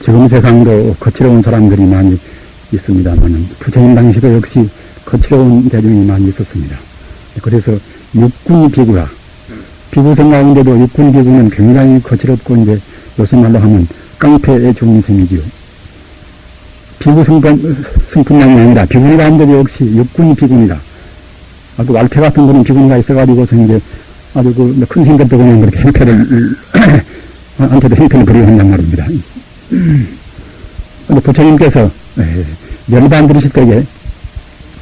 지금 세상도 거칠어온 사람들이 많이 있습니다만 부처님 당시도 역시 거칠어온 대중이 많이 있었습니다. 그래서 육군 비구라, 비구성 가운데도 육군 비구는 굉장히 거칠었고 이제 요새 말로 하면 깡패의 중생이지요. 비구 승분량이 아니라 비군 가운데도 역시 육군 비군이다. 아주 왈패 같은 그런 비군이가 있어가지고서 이제 아주 큰 힘들도 그냥 그렇게 행패를 한테도 행패를 부리한단 말입니다. 근데 부처님께서 멸반 들으실 때에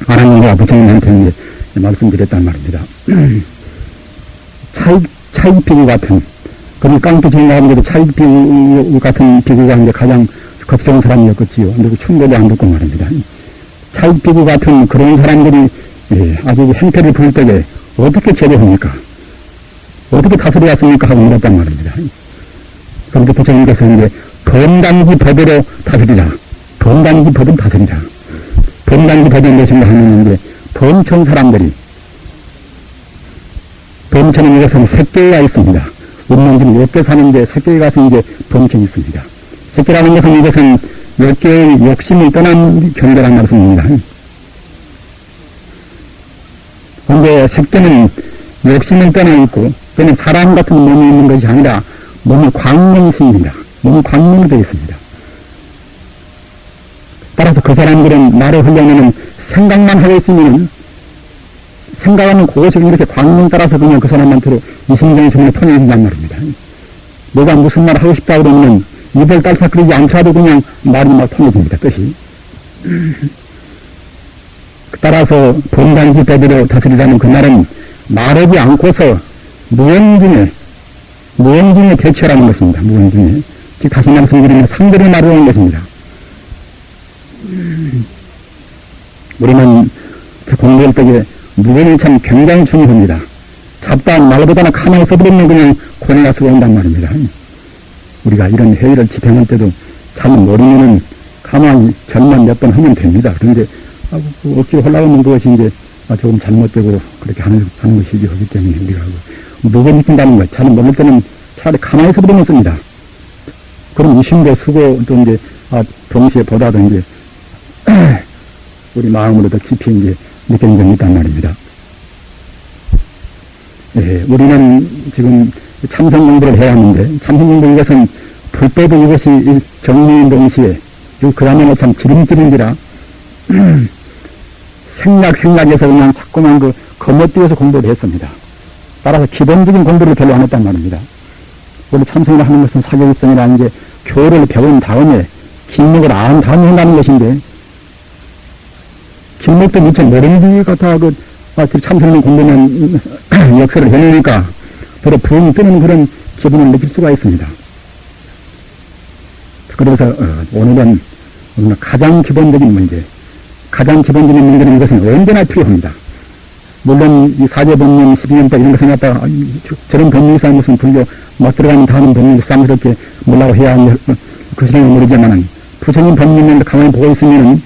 하나님과 부처님한테 이제 말씀드렸단 말입니다. 차익 비구 같은, 그런 깡패 주인 가운데도 차익 비구 같은 비구가 이제 가장 겁스러운 사람이었겠지요. 그리고 충고도 안 듣고 말입니다. 차익 비구 같은 그런 사람들이 아주 행패를 부릴 때에 어떻게 제대합니까? 어떻게 다스려왔습니까? 하고 물었단 말입니다. 그런데 부처님께서 이제 범단지 법으로 다스리라. 범단지 법은 다스리라. 범단지 법이 무엇인가 하면 이제 범천 사람들이, 범천은 이것은 색계가 있습니다. 운명지는 10개 사는데 색계에 가서 이제 범천이 있습니다. 색계라는 것은 이것은 10개의 욕심을 떠난 경계란 말씀입니다. 그런데 색계는 욕심을 떠나 있고, 그는 사람 같은 몸이 있는 것이 아니라 몸이 광명신입니다. 몸이 광명으로 되어 있습니다. 따라서 그 사람들은 나를 흘려내는 생각만 하고 있으면 생각하는 그것이 이렇게 광명 따라서 그냥 그 사람한테로 이심정신을 통해진단 말입니다. 내가 무슨 말 하고 싶다 그러면 입을 딸싹거리지 않더라도 그냥 말이 막 통해집니다. 뜻이. 따라서 본단지 법으로 다스리라는 그 말은 말하지 않고서 무언중에 대처라는 것입니다. 무언중에. 즉 다시 말씀드리면 상대를 말하는 것입니다. 우리는 공부할 때에 무언이 참 굉장히 중요합니다. 잡다한 말보다는 가만히 써버리면 그냥 고뇌가 수고한단 말입니다. 우리가 이런 회의를 집행할 때도 잘 모르면은 가만히 전만 몇 번 하면 됩니다. 그런데 억지로 하려고 하면 그것이 이제 조금 잘못되고 그렇게 하는 것이기 하기 때문에 우리가 무건 지킨다는 것, 잘 모를 때는 차라리 가만히 서버리면 씁니다. 그럼 유심도 쓰고 또 이제 동시에 보다도 이제 우리 마음으로 더 깊이 이제 느끼는 점이 있단 말입니다. 우리는 지금 참선 공부를 해야 하는데, 참선 공부 이것은 불법은 이것이 정리인 동시에, 그 다음에는 참 지름길인지라, 생략에서 그냥 자꾸만 거머뛰어서 공부를 했습니다. 따라서 기본적인 공부를 별로 안 했단 말입니다. 원래 참선을 하는 것은 사교육성이라는 게 교를 배운 다음에, 길목을 안 다음에 한다는 것인데, 길목도 미처 모르는 것 같아, 참선을 공부는 역사를 해내니까, 더러 부흥 뜨는 그런 기분을 느낄 수가 있습니다. 그래서 오늘은 가장 기본적인 문제, 가장 기본적인 문제는 이것은 언제나 필요합니다. 물론 이 사제법문 12년법 이런 것을 갖다가 저런 법문이상 무슨 불교 막 들어가면 다른 법문이 쌍스럽게 뭐라고 해야 하는 그 시간은 모르지만은 부처님 법문을 가만히 보고 있으면은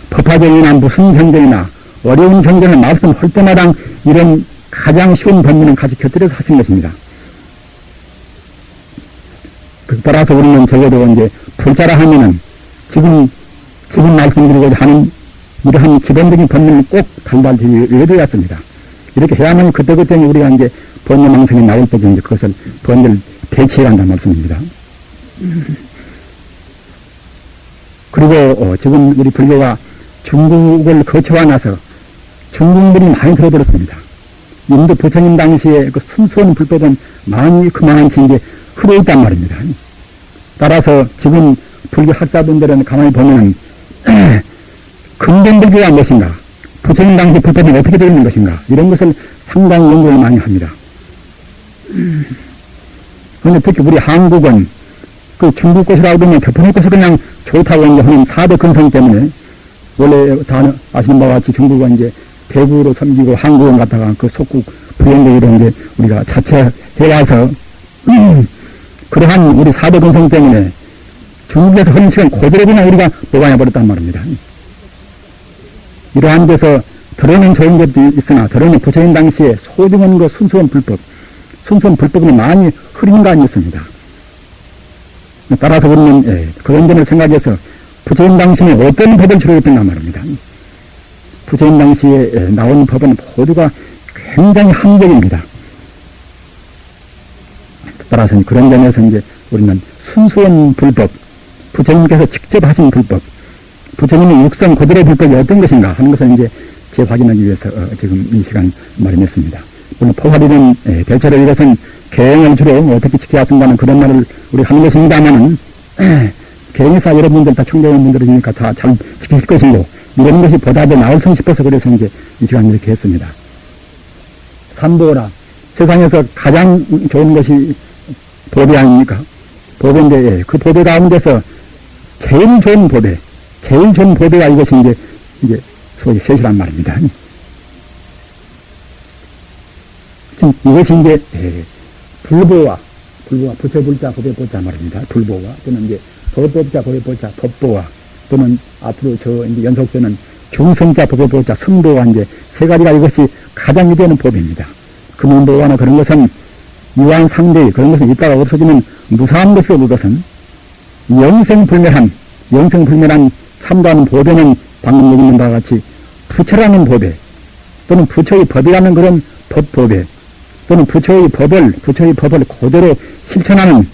법화경이나 무슨 경전이나 어려운 경전을 말씀할 때마다 이런 가장 쉬운 법문은 같이 곁들여서 하신 것입니다. 따라서 우리는 적어도 이제 불자라 하면은 지금 말씀드리고자 하는 이러한 기본적인 법문을 꼭 달달히 외워야 했습니다. 이렇게 해야만 그때그때 우리가 이제 번뇌망상이 나올 때 이제 그것을 번뇌를 대체해야 한다는 말씀입니다. 그리고 지금 우리 불교가 중국을 거쳐와 나서 중국물이 많이 들어들었습니다. 인도 부처님 당시에 그 순수한 불법은 많이 그만한지 이제 흐려있단 말입니다. 따라서 지금 불교 학자분들은 가만히 보면 근본 불교가 무엇인가, 부처님 당시 불법이 어떻게 되어 있는 것인가, 이런 것을 상당히 연구를 많이 합니다. 그런데 특히 우리 한국은 그 중국 것이라고 보면 겹쳐놓을 것이 그냥 좋다고 하는 사대 근성 때문에, 원래 다 아시는 바와 같이 중국은 이제 대구로 섬기고 한국은 갖다가 그 속국 부연대기로 이제 우리가 자체해와서 그러한 우리 사대 근성 때문에 중국에서 흐른 시간 그대로 그냥 우리가 보관해버렸단 말입니다. 이러한 데서 들어는 좋은 것도 있으나 들어는 부처님 당시에 소중한 그 순수한 불법은 많이 흐린 감이 있습니다. 따라서 우리는 그런 점을 생각해서 부처님 당시에 어떤 법을 주로했던가 말입니다. 부처님 당시에 나온 법은 모두가 굉장히 합리적입니다. 따라서 그런 점에서 이제 우리는 순수한 불법, 부처님께서 직접 하신 불법, 부처님의 육성 그대로 불법이 어떤 것인가 하는 것을 이제 재확인하기 위해서 지금 이 시간 마련했습니다. 물론 포괄이는 대체로 이것은 계행을 주로 어떻게 지켜야 한다는 그런 말을 우리 하는 것입니다만은 계행사 여러분들 다 청교원분들이니까 다 잘 지키실 것이고 이런 것이 보다 더 나을성 싶어서 그래서 이제 이 시간 이렇게 했습니다. 삼보라 세상에서 가장 좋은 것이 보배 아닙니까? 보배인데 그 보배 가운데서 제일 좋은 보배가 이것이 이제 소위 셋이란 말입니다. 지금 이것이 이제 불보와 부처불자 보배보자 말입니다. 불보와 또는 이제 법보자 보배보자 법보와 또는 앞으로 이제 연속되는 중성자 보배보자 성보와 이제 세 가지가 이것이 가장 위대한 보배입니다. 금은보화나 그런 것은 유한 상대의 그런 것은 있다가 없어지는 무사한 것이고 그것은 영생불멸한 참다하는 보배는 방금 얘기했는 바와 같이 부처라는 보배 또는 부처의 법이라는 그런 법보배 또는 부처의 법을 그대로 실천하는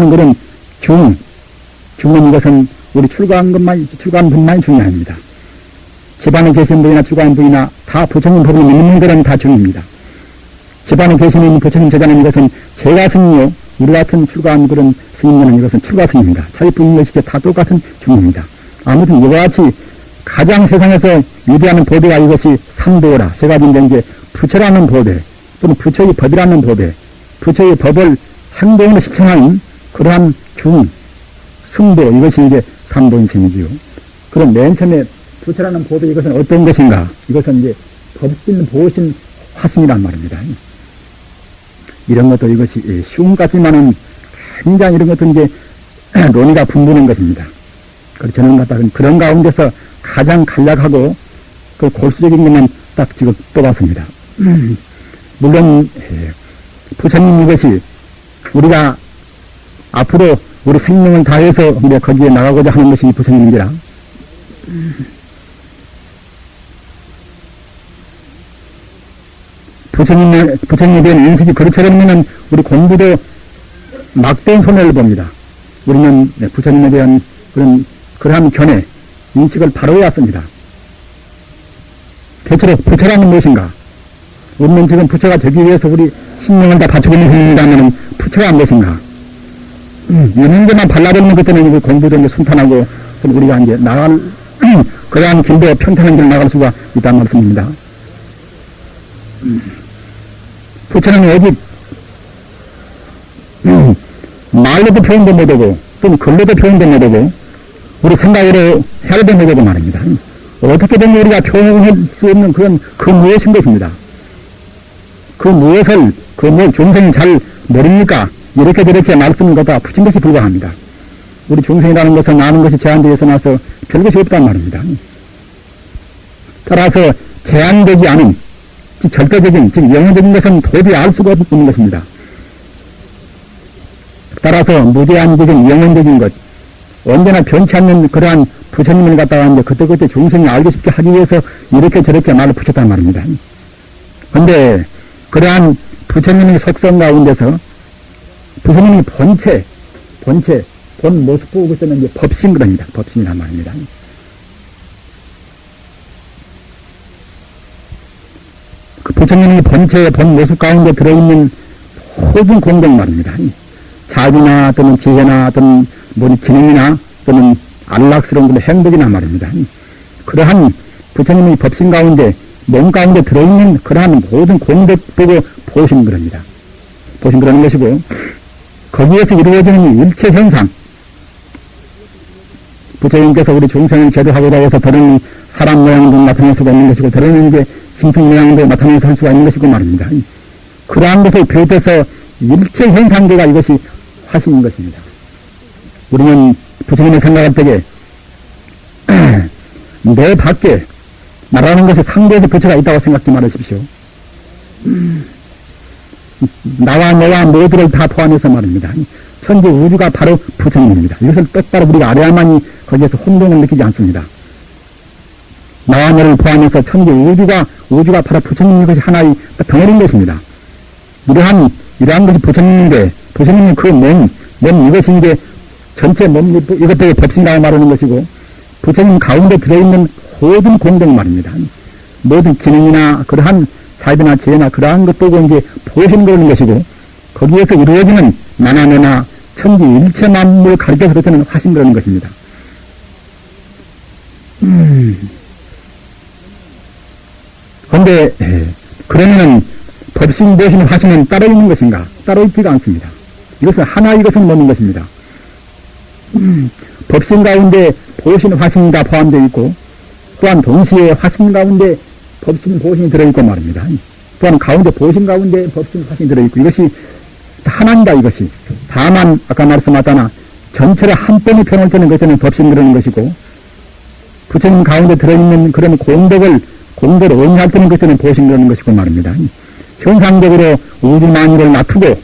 그런 중은 이것은 우리 출가한 분만이 중요합니다. 집안에 계신 분이나 출가한 분이나 다 부처님 법을 믿는 것은 다 중입니다. 집안에 계시는 부처님 제자는 이것은 제가 스님이요 우리 같은 출가한 그런 스님들은 이것은 출가 스님입니다. 차이뿐인 것이 다 똑같은 중입니다. 아무튼 이와 같이 가장 세상에서 위대한 보배가 이것이 삼보라 세 가지인데 이제 부처라는 보배 또는 부처의 법이라는 보배 부처의 법을 행동으로 실천하는 그러한 승보 이것이 이제 삼보인셈이지요. 그럼 맨 처음에 부처라는 보배 이것은 어떤 것인가? 이것은 이제 법신 보신 화신이란 말입니다. 이런 것도 이것이 쉬운 것 같지만은 굉장히 이런 것도 이제 논의가 분분한 것입니다. 그래서 저는 그런 가운데서 가장 간략하고 그 골수적인 것만 딱 지금 뽑았습니다. 물론 부처님 이것이 우리가 앞으로 우리 생명을 다해서 우리가 거기에 나가고자 하는 것이 부처님이라 부처님에 대한 인식이 그렇다면 우리 공부도 막대한 손해를 봅니다. 우리는 부처님에 대한 그러한 견해, 인식을 바로 해야 씁니다. 대체로 부처라는 무엇인가? 우리는 지금 부처가 되기 위해서 우리 신명을 다 바치고 있는 것입니다면 부처가 무엇인가? 이런 것만 발라버리는 것 때문에 공부도 이제 순탄하고 우리가 이제 그러한 길도 평탄한 길을 나갈 수가 있다는 말씀입니다. 부처는 오직 말로도 표현도 못하고 또는 글로도 표현도 못하고 우리 생각으로 해도 못하고 말입니다. 어떻게 보면 우리가 표현할 수 없는 그 무엇인 것입니다. 그 무엇을 중생이 잘 모릅니까? 이렇게 저렇게 말씀을 갖다 붙인 것이 불가합니다. 우리 중생이라는 것은 아는 것이 제한되어 있어서 별것이 없단 말입니다. 따라서 제한되지 않은 절대적인 즉 영원적인 것은 도저히 알 수가 없는 것입니다. 따라서 무제한적인 영원적인 것 언제나 변치 않는 그러한 부처님을 갖다가 이제 그때그때 중생이 알기 쉽게 하기 위해서 이렇게 저렇게 말을 붙였단 말입니다. 그런데 그러한 부처님의 속성 가운데서 부처님의 본 모습 보고 있는 이제 법신 그럽니다. 법신이란 말입니다. 그 부처님의 본 모습 가운데 들어있는 모든 공덕 말입니다. 자비나 또는 지혜나 또는 기능이나 또는 안락스러운 그런 행복이나 말입니다. 그러한 부처님의 법신 가운데 몸 가운데 들어있는 그러한 모든 공덕 보고 보시는 겁니다. 보신 그러는 것이고 거기에서 이루어지는 일체 현상 부처님께서 우리 중생을 제도하고자 해서 더러는 사람 모양도 나타낼 수가 있는 것이고 더러는 이제 짐승 모양도 나타내서 할 수가 있는 것이고 말입니다. 그러한 것을 비롯해서 일체 현상계가 이것이 화신인 것입니다. 우리는 부처님을 생각할 때에 내 밖에 나라는 것이 상대에서 부처가 있다고 생각지 말으십시오. 나와 너와 모두를 다 포함해서 말입니다. 천지 우주가 바로 부처님입니다. 이것을 똑바로 우리가 알아야만이 거기에서 혼동을 느끼지 않습니다. 나와 너를 포함해서 천지 우주가 바로 부처님인 것이 하나의 덩어리인 것입니다. 이러한 것이 부처님인데, 부처님은 그 몸 이것이 이제 전체 몸, 이것도 법신이라고 말하는 것이고, 부처님 가운데 들어있는 모든 공동 말입니다. 모든 기능이나 그러한 자비나 지혜나 그러한 것 보고 이제 보시는 그러는 것이고, 거기에서 이루어지는 나나너나 천지 일체 만물을 가르쳐서 그렇다는 화신 그러는 것입니다. 그런데 그러면은 법신, 보신, 화신은 따로 있는 것인가? 따로 있지가 않습니다. 이것은 하나, 이것은 뭐는 것입니다. 법신 가운데 보신, 화신이 다 포함되어 있고, 또한 동시에 화신 가운데 법신, 보신이 들어있고 말입니다. 또한 가운데 보신 가운데 법신, 화신이 들어있고, 이것이 하나입니다. 이것이. 다만 아까 말씀하셨다나 전체를 한 번에 펴놓을 때는 그것은 법신 그러는 것이고, 부처님 가운데 들어있는 그런 공덕을 의미할 때는 그것은 보신 그러는 것이고 말입니다. 현상적으로 우주 만유를 놔두고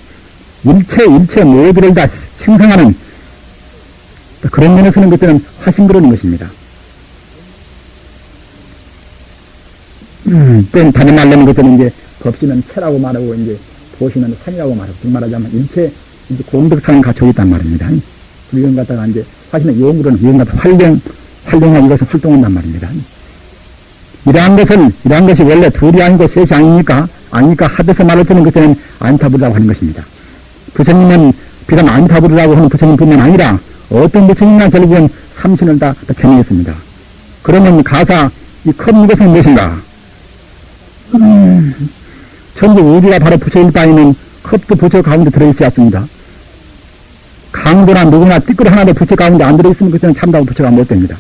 일체 모두를 다 생성하는 그런 면에서는 그때는 화신 그러는 것입니다. 또 다른 말로는 그때는 이제 법신은 체라고 말하고 이제 보신은 산이라고 말하고, 말하자면 일체 공덕상을 갖추고 있단 말입니다. 이런 갖다가 이제 화신은 용으로는 이런 갖다 활용하고 이것을 활동한단 말입니다. 이러한 것이 원래 둘이 아니고 셋이 아닙니까? 합해서 말할 때는 그때는 안타부르라고 하는 것입니다. 부처님은 비단 안타부르라고 하는 부처님뿐만 아니라 어떤 부처님이나 결국은 삼신을 다 견인했습니다. 그러면 가사 이 큰 것은 무엇인가? 천지 우주가 바로 부처일 바에는 컵도 부처 가운데 들어있지 않습니다. 강도나 누구나 띠끌 하나도 부처 가운데 안 들어있으면 그때는 참다운 부처가 못 됩니다.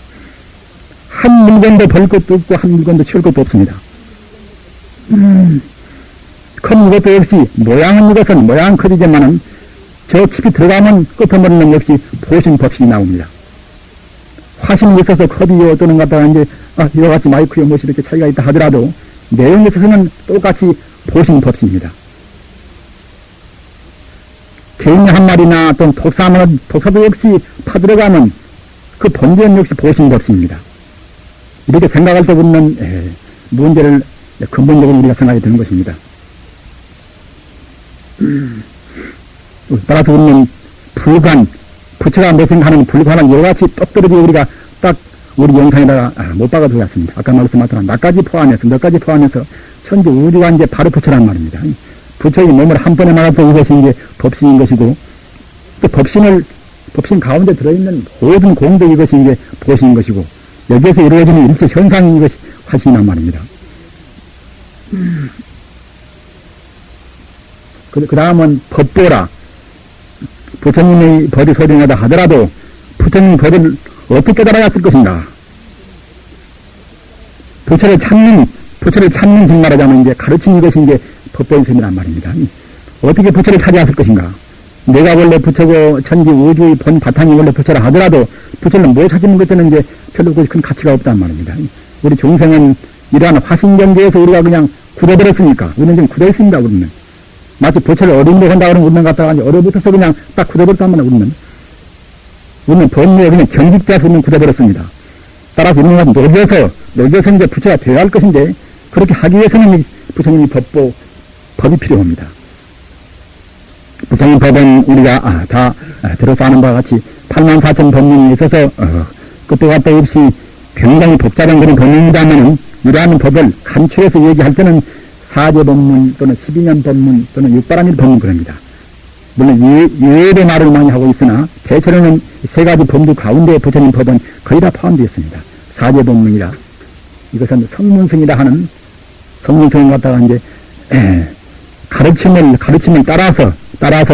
한 물건도 벌 것도 없고 한 물건도 치울 것도 없습니다. 큰 것도 역시 모양은 커지지만은 저 깊이 들어가면 끝머리는 역시 보신 법신이 나옵니다. 화신이 있어서 컵이요 또는 갖다가 이제 이와 같이 마이크요 무엇이 이렇게 차이가 있다 하더라도 내용에 있어서는 똑같이 보신 법신입니다. 개인 한 마리나 또는 독사도 역시 파들어가면 그 본전 역시 보신 법신입니다. 이렇게 생각할 때 보면 문제를 근본적으로 우리가 생각이 되는 것입니다. 따라서 우리는 부처가 무슨 하는 불가한 여러 가지 똑떨어지 우리가 딱 우리 영상에다가 못 박아두지 않습니다. 아까 말씀하셨던 나까지 포함해서 천지 우주가 이제 바로 부처란 말입니다. 부처의 몸을 한 번에 말아도 이것이 이제 법신인 것이고, 또 법신 가운데 들어있는 모든 공덕 이것이 이제 보신인 것이고, 여기에서 이루어지는 일체 현상이 이것이 화신이란 말입니다. 그 다음은 법보라. 부처님의 법이 소중하다 하더라도 부처님 법을 어떻게 깨달아갔을 것인가? 부처를 찾는 즉 말하자면 이제 가르친 이것이 이제 법보인 셈이란 말입니다. 어떻게 부처를 찾아왔을 것인가? 내가 원래 부처고 천지 우주의 본 바탕이 원래 부처라 하더라도 부처를 못 찾는 것에는 이제 별로 큰 가치가 없단 말입니다. 우리 중생은 이러한 화신 경계에서 우리가 그냥 굳어버렸으니까 우리는 좀 굳어있습니다. 우리는 마치 부처를 어린데 한다 그러면 우리는 갖다가 얼어붙어서 그냥 딱 굳어버렸단 말이야. 우리는 법무에 그냥 경직자에서 우리는 굳어버렸습니다. 따라서 우리는 녹여서 이제 부처가 되어야 할 것인데, 그렇게 하기 위해서는 부처님의 법이 필요합니다. 부처님 법은 우리가 다 들어서 아는 바와 같이 84,000 법문이 있어서 그때 갔다 없이 굉장히 복잡한 그런 법문이라면은 이러한 법을 간추해서 얘기할 때는 사제 법문 또는 12년 법문 또는 육바라밀 법문 그럽니다. 물론 예외의 말을 많이 하고 있으나 대체로는 세 가지 법문 가운데 부처님 법은 거의 다 포함되어 있습니다. 사제 법문이라 이것은 성문성이라 하는 성문성을 갖다가 이제 가르침을 따라서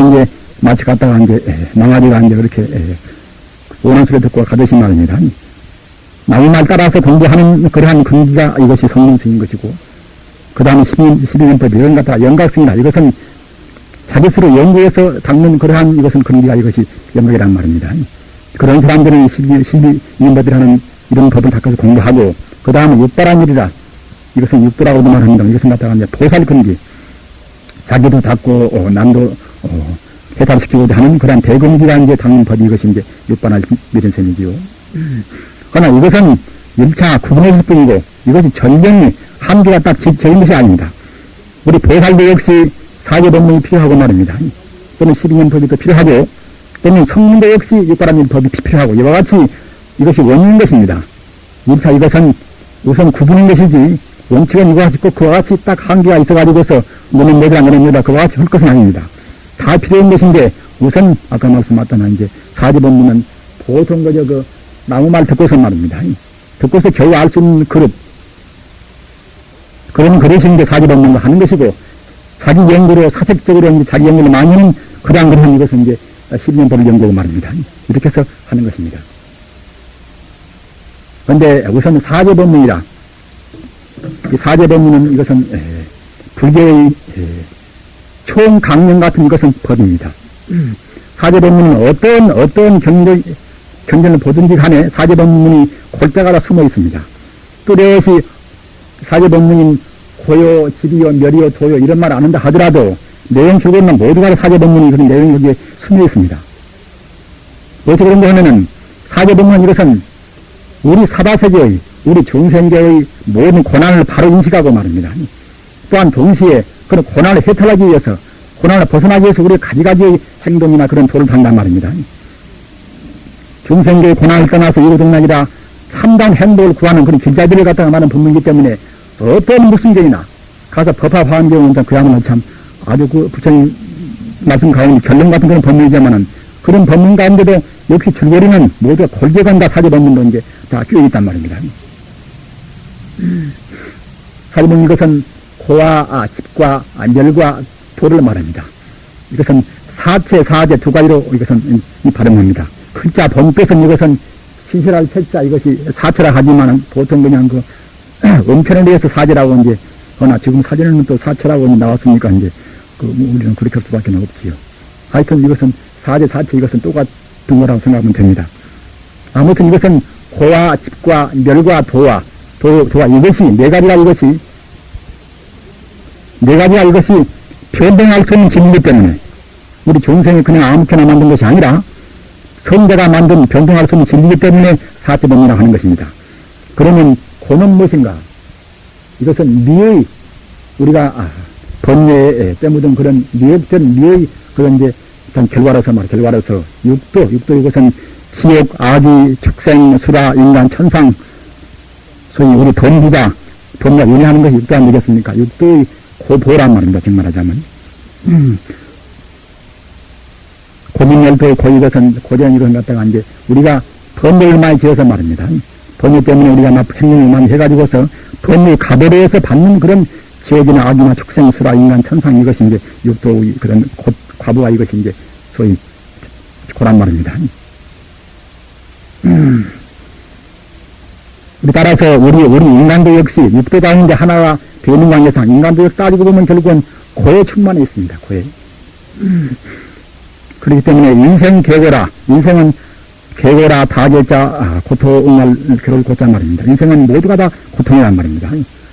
이제 마치 갖다가 이제 망아리가 이제 그렇게 오는 소리 듣고 가듯이 말입니다. 남의 말 따라서 공부하는 그러한 근기가 이것이 성문성인 것이고, 그 다음에 12년법 이런 갖다가 영각성이다. 이것은 자기 스스로 연구해서 닦는 그러한 이것은 근기가 이것이 영각이란 말입니다. 그런 사람들은 12년법이라는 이런 법을 닦아서 공부하고, 그 다음에 육바라밀이라 이것은 육도라고도 말합니다. 이것은 갖다가 이제 보살 근기. 자기도 닦고 남도 해탈시키고자 하는 그러한 대금기가 이제 당연 법이 이것이 이제 육반할 미련셈이지요. 그러나 이것은 1차 구분했을 뿐이고 이것이 전쟁이 한계가 딱 적인 것이 아닙니다. 우리 보살도 역시 사제법문이 필요하고 말입니다. 또는 12년 법이 필요하고 또는 성문도 역시 육바라밀 법이 필요하고 이와 같이 이것이 원인인 것입니다. 1차 이것은 우선 구분인 것이지 원칙은 이와 같이 꼭 그와 같이 딱 한계가 있어가지고서 너는 뭐다 너는 뭐다 그와 같이 할 것은 아닙니다. 다 필요한 것인데 우선 아까 말씀하셨던 이제 사제법문은 보통 그 나무말 듣고서 말입니다. 듣고서 겨우 알 수 있는 그릇 그런 그릇이 이제 사제법문을 하는 것이고 자기 연구로 사색적으로 이제 자기 연구를 많이 하는 그러한 그릇은 이것은 이제 10년 법을 연구하고 말입니다. 이렇게 해서 하는 것입니다. 그런데 우선 사제법문이라 이 사제법문은 이것은 불교의 총강령 같은 이것은 법입니다. 사제법문은 어떤 경전을 보든지 간에 사제법문이 골자가 숨어 있습니다. 뚜렷이 사제법문인 고요, 지리요, 멸이요, 도요 이런 말 안 한다 하더라도 내용 줄거리는 모두가 사제법문이 그런 내용이 거기에 숨어 있습니다. 어찌 그런가 하면은 사제법문은 이것은 우리 사바세계의 우리 중생계의 모든 고난을 바로 인식하고 말입니다. 또한 동시에 그런 고난을 해탈하기 위해서 고난을 벗어나기 위해서 우리 가지가지의 행동이나 그런 도를 한단 말입니다. 중생계의 고난을 떠나서 이구동락이라 참다운 행복을 구하는 그런 길잡이를 갖다가 말하는 법문이기 때문에 어떤 무슨경이나 가서 법화 화엄경은 그야말로 참 아주 그 부처님 말씀 가운데 결론 같은 그런 법문이지만은 그런 법문 가운데도 역시 줄거리는 모두 골격한다 사제법문도 이제 다 끼어있단 말입니다. 사제법문 이것은 고와 집과 멸과 도를 말합니다. 이것은 사체, 사제 두 가지로 이것은 발음합니다. 글자 본뜻은 이것은 신실할 책자 이것이 사체라 하지만은 보통 그냥 그 음편에 대해서 사제라고 이제 그러나 지금 사제는 또 사체라고 나왔으니까 이제 우리는 그렇게 할 수밖에 없지요. 하여튼 이것은 사제 사체 이것은 똑같은 거라고 생각하면 됩니다. 아무튼 이것은 고와 집과 멸과 도와 이것이 네 가지가 이것이 변동할 수 있는 진리이기 때문에 우리 중생이 그냥 아무렇게나 만든 것이 아니라 성자가 만든 변동할 수 있는 진리이기 때문에 사제법문이라고 하는 것입니다. 그러면 고는 무엇인가? 이것은 미의 우리가 번뇌에 때묻은 그런 미의 그런 이제 결과로서 육도 이것은 지옥, 아기, 축생, 수라, 인간, 천상 소위 우리 돈과 윤회하는 것이 육도 안 되겠습니까? 육도의 고보란 말입니다. 정말하자면 고민열도 이것은 고전 이런 갖다가 이제 우리가 번뇌를 많이 지어서 말입니다. 번뇌 때문에 우리가 행동을 많이 해가지고서 번뇌 가보로에서 받는 그런 지옥이나 악이나 축생, 수라, 인간, 천상 이것이 이제 육도의 그런 과부가 이것이 이제 소위 고란 말입니다. 따라서 우리 인간도 역시 육도 가운데 하나가 되는 관계상 인간도 따지고 보면 결국은 고에 충만해 있습니다. 고에. 그렇기 때문에 인생은 개고라 다계자 고통을 괴로울 고자 말입니다. 인생은 모두가 다 고통이란 말입니다.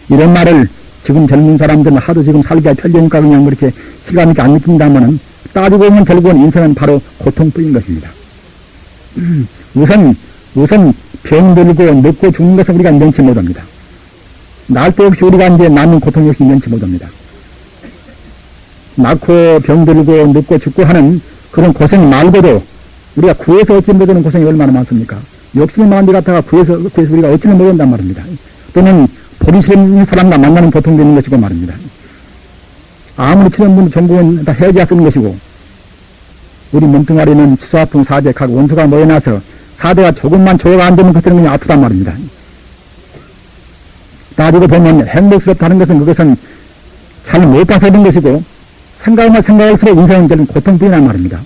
이런 말을 지금 젊은 사람들은 하도 지금 살기가 편리하니까 그냥 그렇게 시간이 안 느낀다면은 따지고 보면 결국은 인생은 바로 고통뿐인 것입니다. 우선 병들고 늙고 죽는 것은 우리가 면치 못합니다. 날 때 역시 우리가 이제 낳는 고통 역시 면치 못합니다. 낳고 병들고 늙고 죽고 하는 그런 고생 말고도 우리가 구해서 얻지 못하는 고생이 얼마나 많습니까? 욕심이 많은 데 갖다가 구해서 우리가 얻지는 못한단 말입니다. 또는 보기 싫은 사람과 만나는 고통도 있는 것이고 말입니다. 아무리 치는 분 전국은 다 헤어져야 쓰는 것이고 우리 몸뚱아리는 치수아풍 사제 각 원소가 모여나서 사대가 조금만 조여가 안 되면 그때는 그냥 아프단 말입니다. 따지고 보면 행복스럽다는 것은 그것은 잘 못 봐서 그런 것이고 생각하면 생각할수록 인생은 저는 고통뿐이란 말입니다.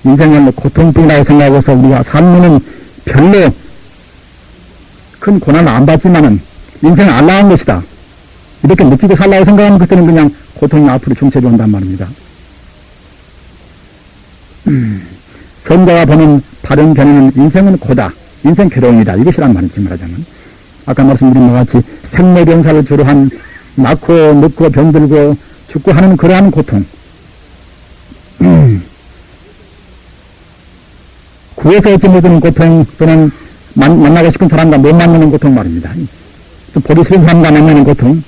인생은 고통뿐이라고 생각해서 우리가 삶은 별로 큰 고난을 안 받지만은 인생은 안락한 것이다. 이렇게 느끼고 살라고 생각하면 그때는 그냥 고통이 앞으로 중첩이 온단 말입니다. 선자가 보는 바른 견해는 인생은 고다. 인생 괴로움이다. 이것이란 말이지 말하자면. 아까 말씀드린 것 같이 생로병사를 주로 한 낳고 늙고 병들고 죽고 하는 그러한 고통. 구해서 얻지 못하는 고통, 또는 만나고 싶은 사람과 못 만나는 고통 말입니다. 또 보기 싫은 사람과 만나는 고통,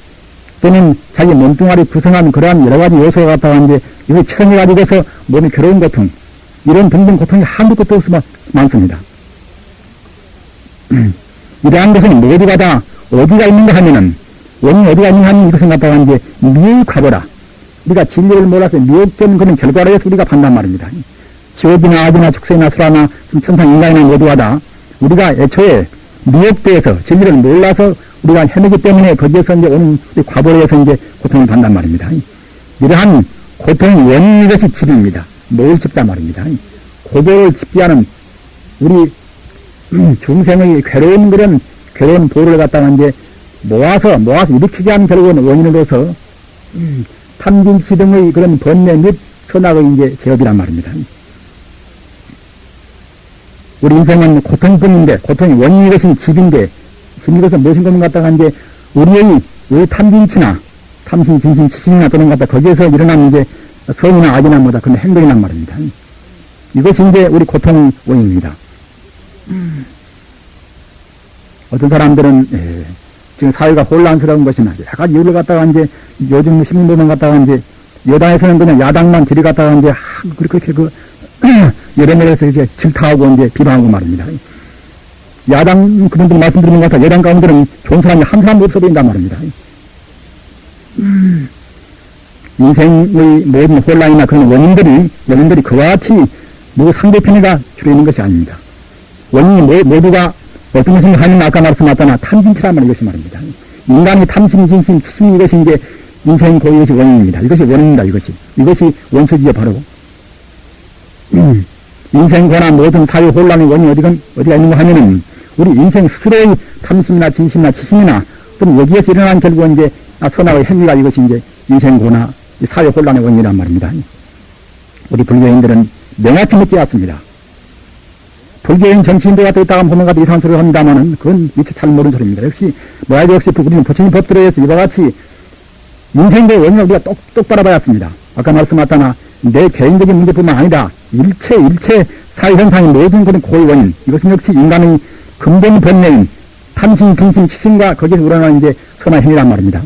또는 자기 몸뚱아리 구성한 그러한 여러 가지 요소가 갖다가 이제 이거 치성해가지고서 몸이 괴로운 고통, 이런 등등 고통이 한두 것도 없으면 많습니다. 이러한 것은 모두가 다 어디가 있는가 하면은, 원인이 어디가 있는가 하면 이것은 갖다가 이제 미혹하거라. 우리가 진리를 몰라서 미혹된 그런 결과로 해서 우리가 판단 말입니다. 지옥이나 아기나 축생이나 수라나 천상 인간이나 모두가 다 우리가 애초에 미혹되어서 진리를 몰라서 우리가 헤매기 때문에 거기에서 이제 오는 과보로 해서 이제 고통을 받는단 말입니다. 이러한 고통의 원인 이것이 집입니다. 뭘 집자 말입니다. 고보를 집기하는 우리 중생의 괴로운 그런 괴로운 보를 갖다가 이제 모아서 일으키게 하는 결국은 원인으로서 탐진치 등의 그런 번뇌 및 선악의 이제 제업이란 말입니다. 우리 인생은 고통뿐인데, 고통의 원인이 것은 집인데, 집 이것은 무엇인 것을 갖다가 이제 우리의 탐진치나 탐심, 진심, 치심이나 또는 갖다 거기에서 일어나는 이제 선이나 악이나 뭐다 그런 행동이란 말입니다. 이것이 이제 우리 고통의 원인입니다. 어떤 사람들은 지금 사회가 혼란스러운 것이나 여러 가지 이유를 갖다가 이제 요즘 신문보면 갖다가 이제 여당에서는 그냥 야당만 길이 갖다가 이제 그렇게 여러 면에서 이제 질타하고 이제 비방하고 말입니다. 야당 그런 분 말씀드리는 것 같아 여당 가운데는 좋은 사람이 한 사람도 없어 보인단 말입니다. 인생의 모든 혼란이나 그런 원인들이 그와 같이 누구 상대편에가 주로 있는 것이 아닙니다. 원인이 모두가 어떤 것인가 하면 아까 말씀하셨다나 탐진치란 말 이것이 말입니다. 인간의 탐심, 진심, 치심 이것이 이제 인생 고유 이것이 원인입니다. 이것이 원인입니다. 이것이 원수지요 바로. 인생고나 모든 사회 혼란의 원인이 어디가 있는가 하면은 우리 인생 스스로의 탐심이나 진심이나 치심이나 또는 여기에서 일어난 결국 이제 선악의 행위가 이것이 이제 인생고나 사회 혼란의 원인이란 말입니다. 우리 불교인들은 명확히 느끼 왔습니다. 불교인 정치인들 같은 있다가 보면 같은 이상한 소리를 합니다만은 그건 미처 잘 모르는 소리입니다. 역시 우리는 부처님 법들에 의해서 이와 같이 인생의 원인을 우리가 똑바로 봐야 했습니다. 아까 말씀하셨다나 내 개인적인 문제뿐만 아니라 일체 사회현상의 모든 그런 고의 원인, 이것은 역시 인간의 근본 본래인 탐심, 진심, 치심과 거기에서 우러나는 이제 선한 행위란 말입니다.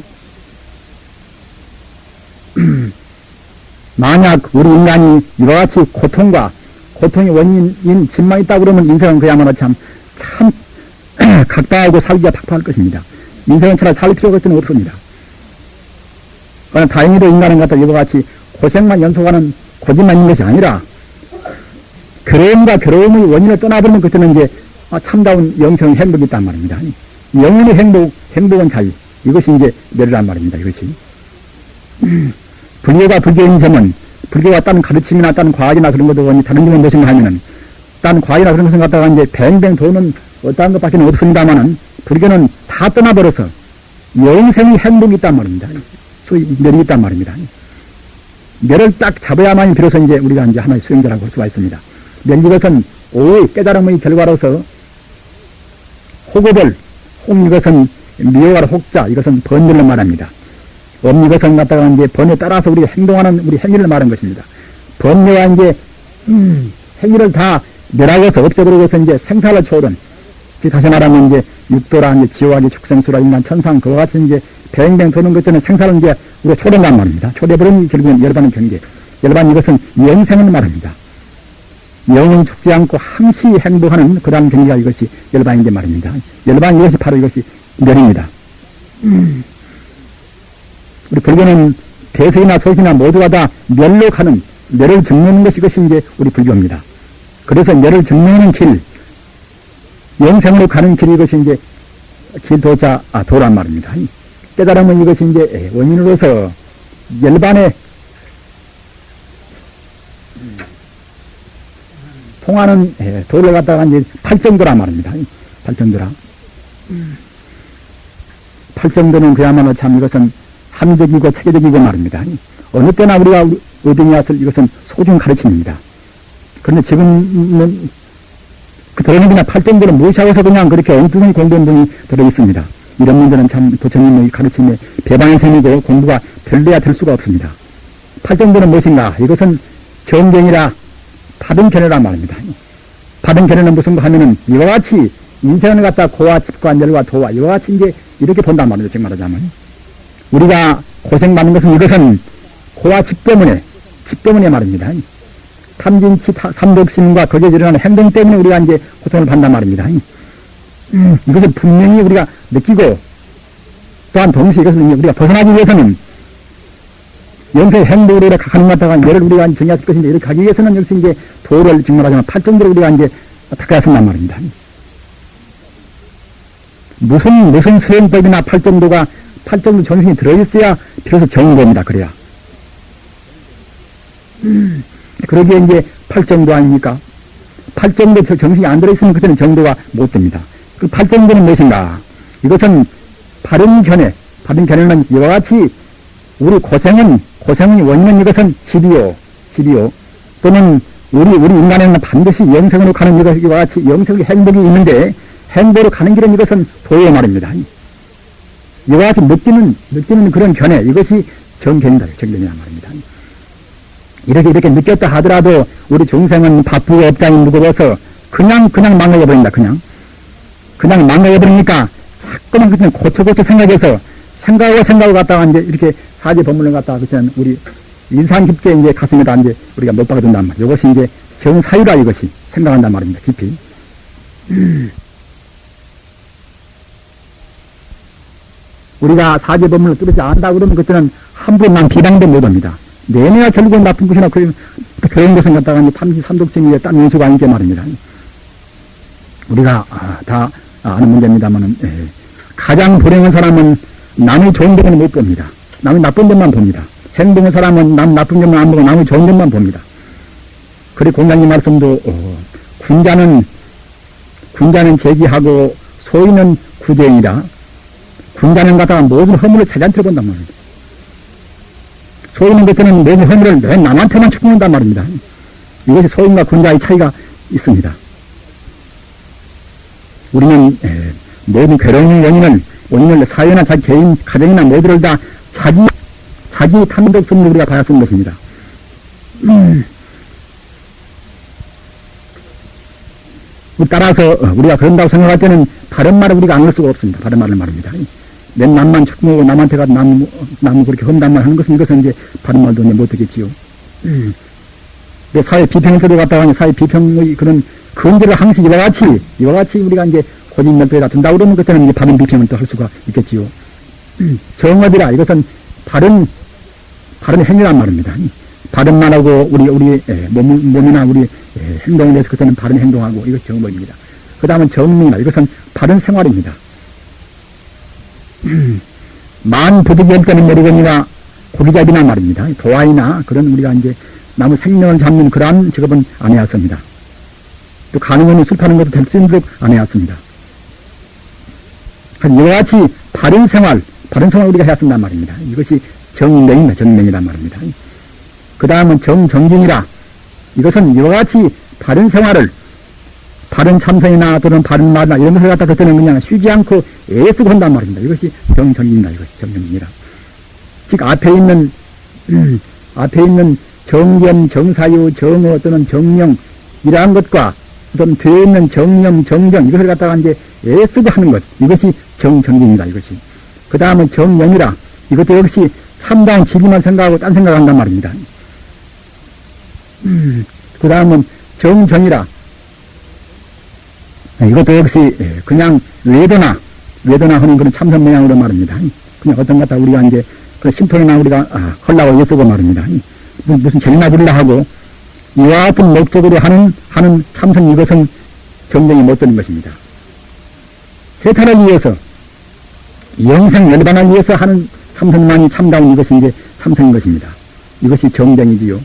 만약 우리 인간이 이와 같이 고통의 원인인 집만 있다고 그러면 인생은 그야말로 참 각박하고 살기가 팍팍할 것입니다. 인생은 차라리 살 필요가 없습니다. 그러나 다행히도 인간은 갖다 이와 같이 고생만 연속하는 고집만 있는 것이 아니라 괴로움과 괴로움의 원인을 떠나버리면 그때는 이제 참다운 영성의 행복이 있단 말입니다. 영혼의 행복은 자유. 이것이 이제 멸이란 말입니다. 이것이. 불교가 불교인 점은 불교가 다른 가르침이나 다른 과학이나 그런 것도 다른 점은 무엇인가 하면은 다른 과학이나 그런 것을 갖다가 이제 뱅뱅 도는 어떠한 것밖에 없습니다만은 불교는 다 떠나버려서 영생의 행복이 있단 말입니다. 소위 멸이 있단 말입니다. 멸을 딱 잡아야만 비로소 이제 우리가 이제 하나의 수행자라고 할 수가 있습니다. 멸 이것은 오의 깨달음의 결과로서 혹업을 이것은 미호가 혹자 이것은 번멸을 말합니다. 이것은 갖다가 이제 번에 따라서 우리가 행동하는 우리 행위를 말한 것입니다. 번뇌와 이제 행위를 다 멸하고서 없애버리고서 이제 생사를 초월한 다시 말하면 이제 육도라 이제 지옥 이제 축생수라 인간 천상 그와 같이 이제 뱅뱅 도는 것들은 생사를 이제 우리가 초래한단 말입니다. 초래해버린 결국은 열반의 경계. 열반 이것은 영생을 말합니다. 영은 죽지 않고 항시 행복하는 그러한 경계가 이것이 열반인데 말입니다. 열반 이것이 바로 이것이 멸입니다. 우리 불교는 대세이나 소식이나 모두가 다 멸로 가는, 멸을 증명하는 것이 이것이 이제 우리 불교입니다. 그래서 멸을 증명하는 길, 영생으로 가는 길이 이것이 이제 도란 말입니다. 깨달음은 이것이 이제 원인으로서 열반에 통하는 도를 갖다가 이제 팔정도란 말입니다. 팔정도라. 팔정도는 그야말로 참 이것은 함적이고 체계적이고 말입니다. 어느 때나 우리가 얻어야 할 이것은 소중 가르침입니다. 그런데 지금은 그 들어는 그냥 팔정도를 무시하고서 그냥 그렇게 엉뚱한 공동등이 들어 있습니다. 이런 문제는 참 부처님의 가르침에 배반의 셈이고 공부가 될래야 될 수가 없습니다. 팔정도는 무엇인가? 이것은 정견이라 받은 견해란 말입니다. 받은 견해는 무슨 거 하면은 이와 같이 인생을 갖다 고와 집과 멸과 도와 이와 같이 이제 이렇게 본단 말이죠. 즉 말하자면 우리가 고생받는 것은 이것은 고와 집 때문에 말입니다. 탐진치 삼독심과 거기에 일어나는 행동 때문에 우리가 이제 고통을 받는단 말입니다. 이것을 분명히 우리가 느끼고 또한 동시에 이것을 우리가 벗어나기 위해서는 영세의 행복으로 가는 것 같다가 얘를 우리가 정의할 것인데 이렇게 가기 위해서는 역시 이제 도를 증말하자면 팔정도로 우리가 이제 닦아야 쓴단 말입니다. 무슨 수행법이나 팔정도 정신이 들어있어야 비로소 정도입니다. 그래야. 그러기에 이제 팔정도 아닙니까? 팔정도 정신이 안 들어있으면 그때는 정도가 못 됩니다. 그 팔정도는 무엇인가? 이것은 바른 견해는 이와 같이 우리 고생의 원인은 이것은 집이요. 또는 우리 인간에는 반드시 영생으로 가는 이와 같이 영생의 행복이 있는데 행복으로 가는 길은 이것은 도의 말입니다. 이와 같이 느끼는 그런 견해, 이것이 정견이란 말입니다. 이렇게 느꼈다 하더라도 우리 중생은 바쁘고 업장이 무거워서 그냥 망가져버린다. 그냥 망가져버리니까 자꾸만 그냥 고쳐 생각해서 생각하고 갔다가 이제 이렇게 사지 법문을 갖다가 그때는 우리 인상 깊게 이제 가슴에다 이제 우리가 못 박아둔단 말이에요. 이것이 이제 정사유라 이것이 생각한단 말입니다. 깊이. 우리가 사지 법문을 뚫지 않다 그러면 그때는 한 번만 비방도 못 합니다. 내내야 결국은 나쁜 것이나 그런 것을 갖다가 이제 탐지 삼독증에 딴 원수가 아니게 말입니다. 우리가 다 아는 문제입니다만은 가장 불행한 사람은 남의 좋은 점은 못 봅니다. 남의 나쁜 점만 봅니다. 행동한 사람은 남 나쁜 점만 안 보고 남의 좋은 점만 봅니다. 그리고 공자님 말씀도 군자는 제기하고 소인은 구제이라. 군자는 갖다가 모든 허물을 자기한테 본단 말입니다. 소인은 그때는 모든 허물을 맨 남한테만 추구한단 말입니다. 이것이 소인과 군자의 차이가 있습니다. 우리는 모든 괴로운 원인을 사회나 자기 개인, 가정이나 모두를 다 자기 탐독성으로 우리가 봐야 쓰는 것입니다. 따라서 우리가 그런다고 생각할 때는 바른 말을 우리가 안 할 수가 없습니다. 바른 말을 말입니다. 내 남만 축구하고 남한테 가서 나무 그렇게 험단 말 하는 것은 이것은 이제 바른 말도 이제 못하겠지요. 사회 비평을 들어갔다가 사회 비평의 그런 근거를 항상 이와 같이 우리가 이제 고집멸도에다 둔다 그러면 그때는 이제 바른 비평을 또 할 수가 있겠지요. 정업이라 이것은 바른 행위란 말입니다. 바른 말하고 우리 몸이나 우리 행동에 대해서 그때는 바른 행동하고 이것 정업입니다. 그 다음은 정민이라 이것은 바른 생활입니다. 만 부득이할 때는 모르거니와 고기잡이나 말입니다. 도화이나 그런 우리가 이제 나무 생명을 잡는 그러한 직업은 안 해왔습니다. 또 가능하면 술 파는 것도 될 수 있는 안 해왔습니다. 이와 같이 바른 생활 우리가 해왔단 말입니다. 이것이 정명이란 말입니다. 그 다음은 정정진이라 이것은 이와 같이 바른 생활을 바른 참선이나 또는 바른 말이나 이런 것을 갖다 그때는 그냥 쉬지 않고 애쓰고 한단 말입니다. 이것이 정정진이다. 이것이 정정진이라. 즉 앞에 있는 정견, 정사유, 정어 또는 정령 이러한 것과 또는 뒤에 있는 정념, 정정 이것을 갖다가 이제 애쓰고 하는 것 이것이 정정진이다. 이것이. 그 다음은 정명이라 이것도 역시 삼당 지기만 생각하고 딴 생각한단 말입니다. 그 다음은 정정이라 이것도 역시 그냥 외도나 하는 그런 참선 모양으로 말입니다. 그냥 어떤 것 같다 우리가 이제 그 심통이나 우리가 헐라고 애쓰고 말입니다. 무슨 재미나 부리라 하고 이와 같은 목적으로 하는 참선 이것은 정정이 못 되는 것입니다. 해탈을 위해서 영생 열반을 위해서 하는 참선만이 참다운 이것이 이제 참선인 것입니다. 이것이 정정이지요.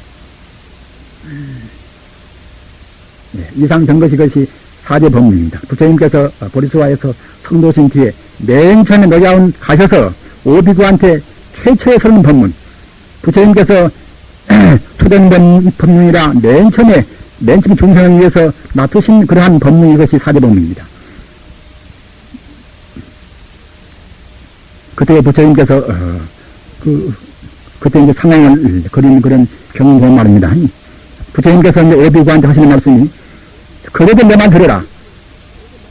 이상 된 것이 이것이 사제 법문입니다. 부처님께서 보리수화에서 성도신 뒤에 맨 처음에 노자원 가셔서 오비구한테 최초에 서는 법문. 부처님께서 초den된 법문이라 맨 처음에 중생을 위해서 놔두신 그러한 법문 이것이 사제 법문입니다. 그때 부처님께서, 그때 이제 상황을 그린 그런 경험 보면 말입니다. 부처님께서 이제 오비구한테 하시는 말씀이, 그래도 내 말 들어라.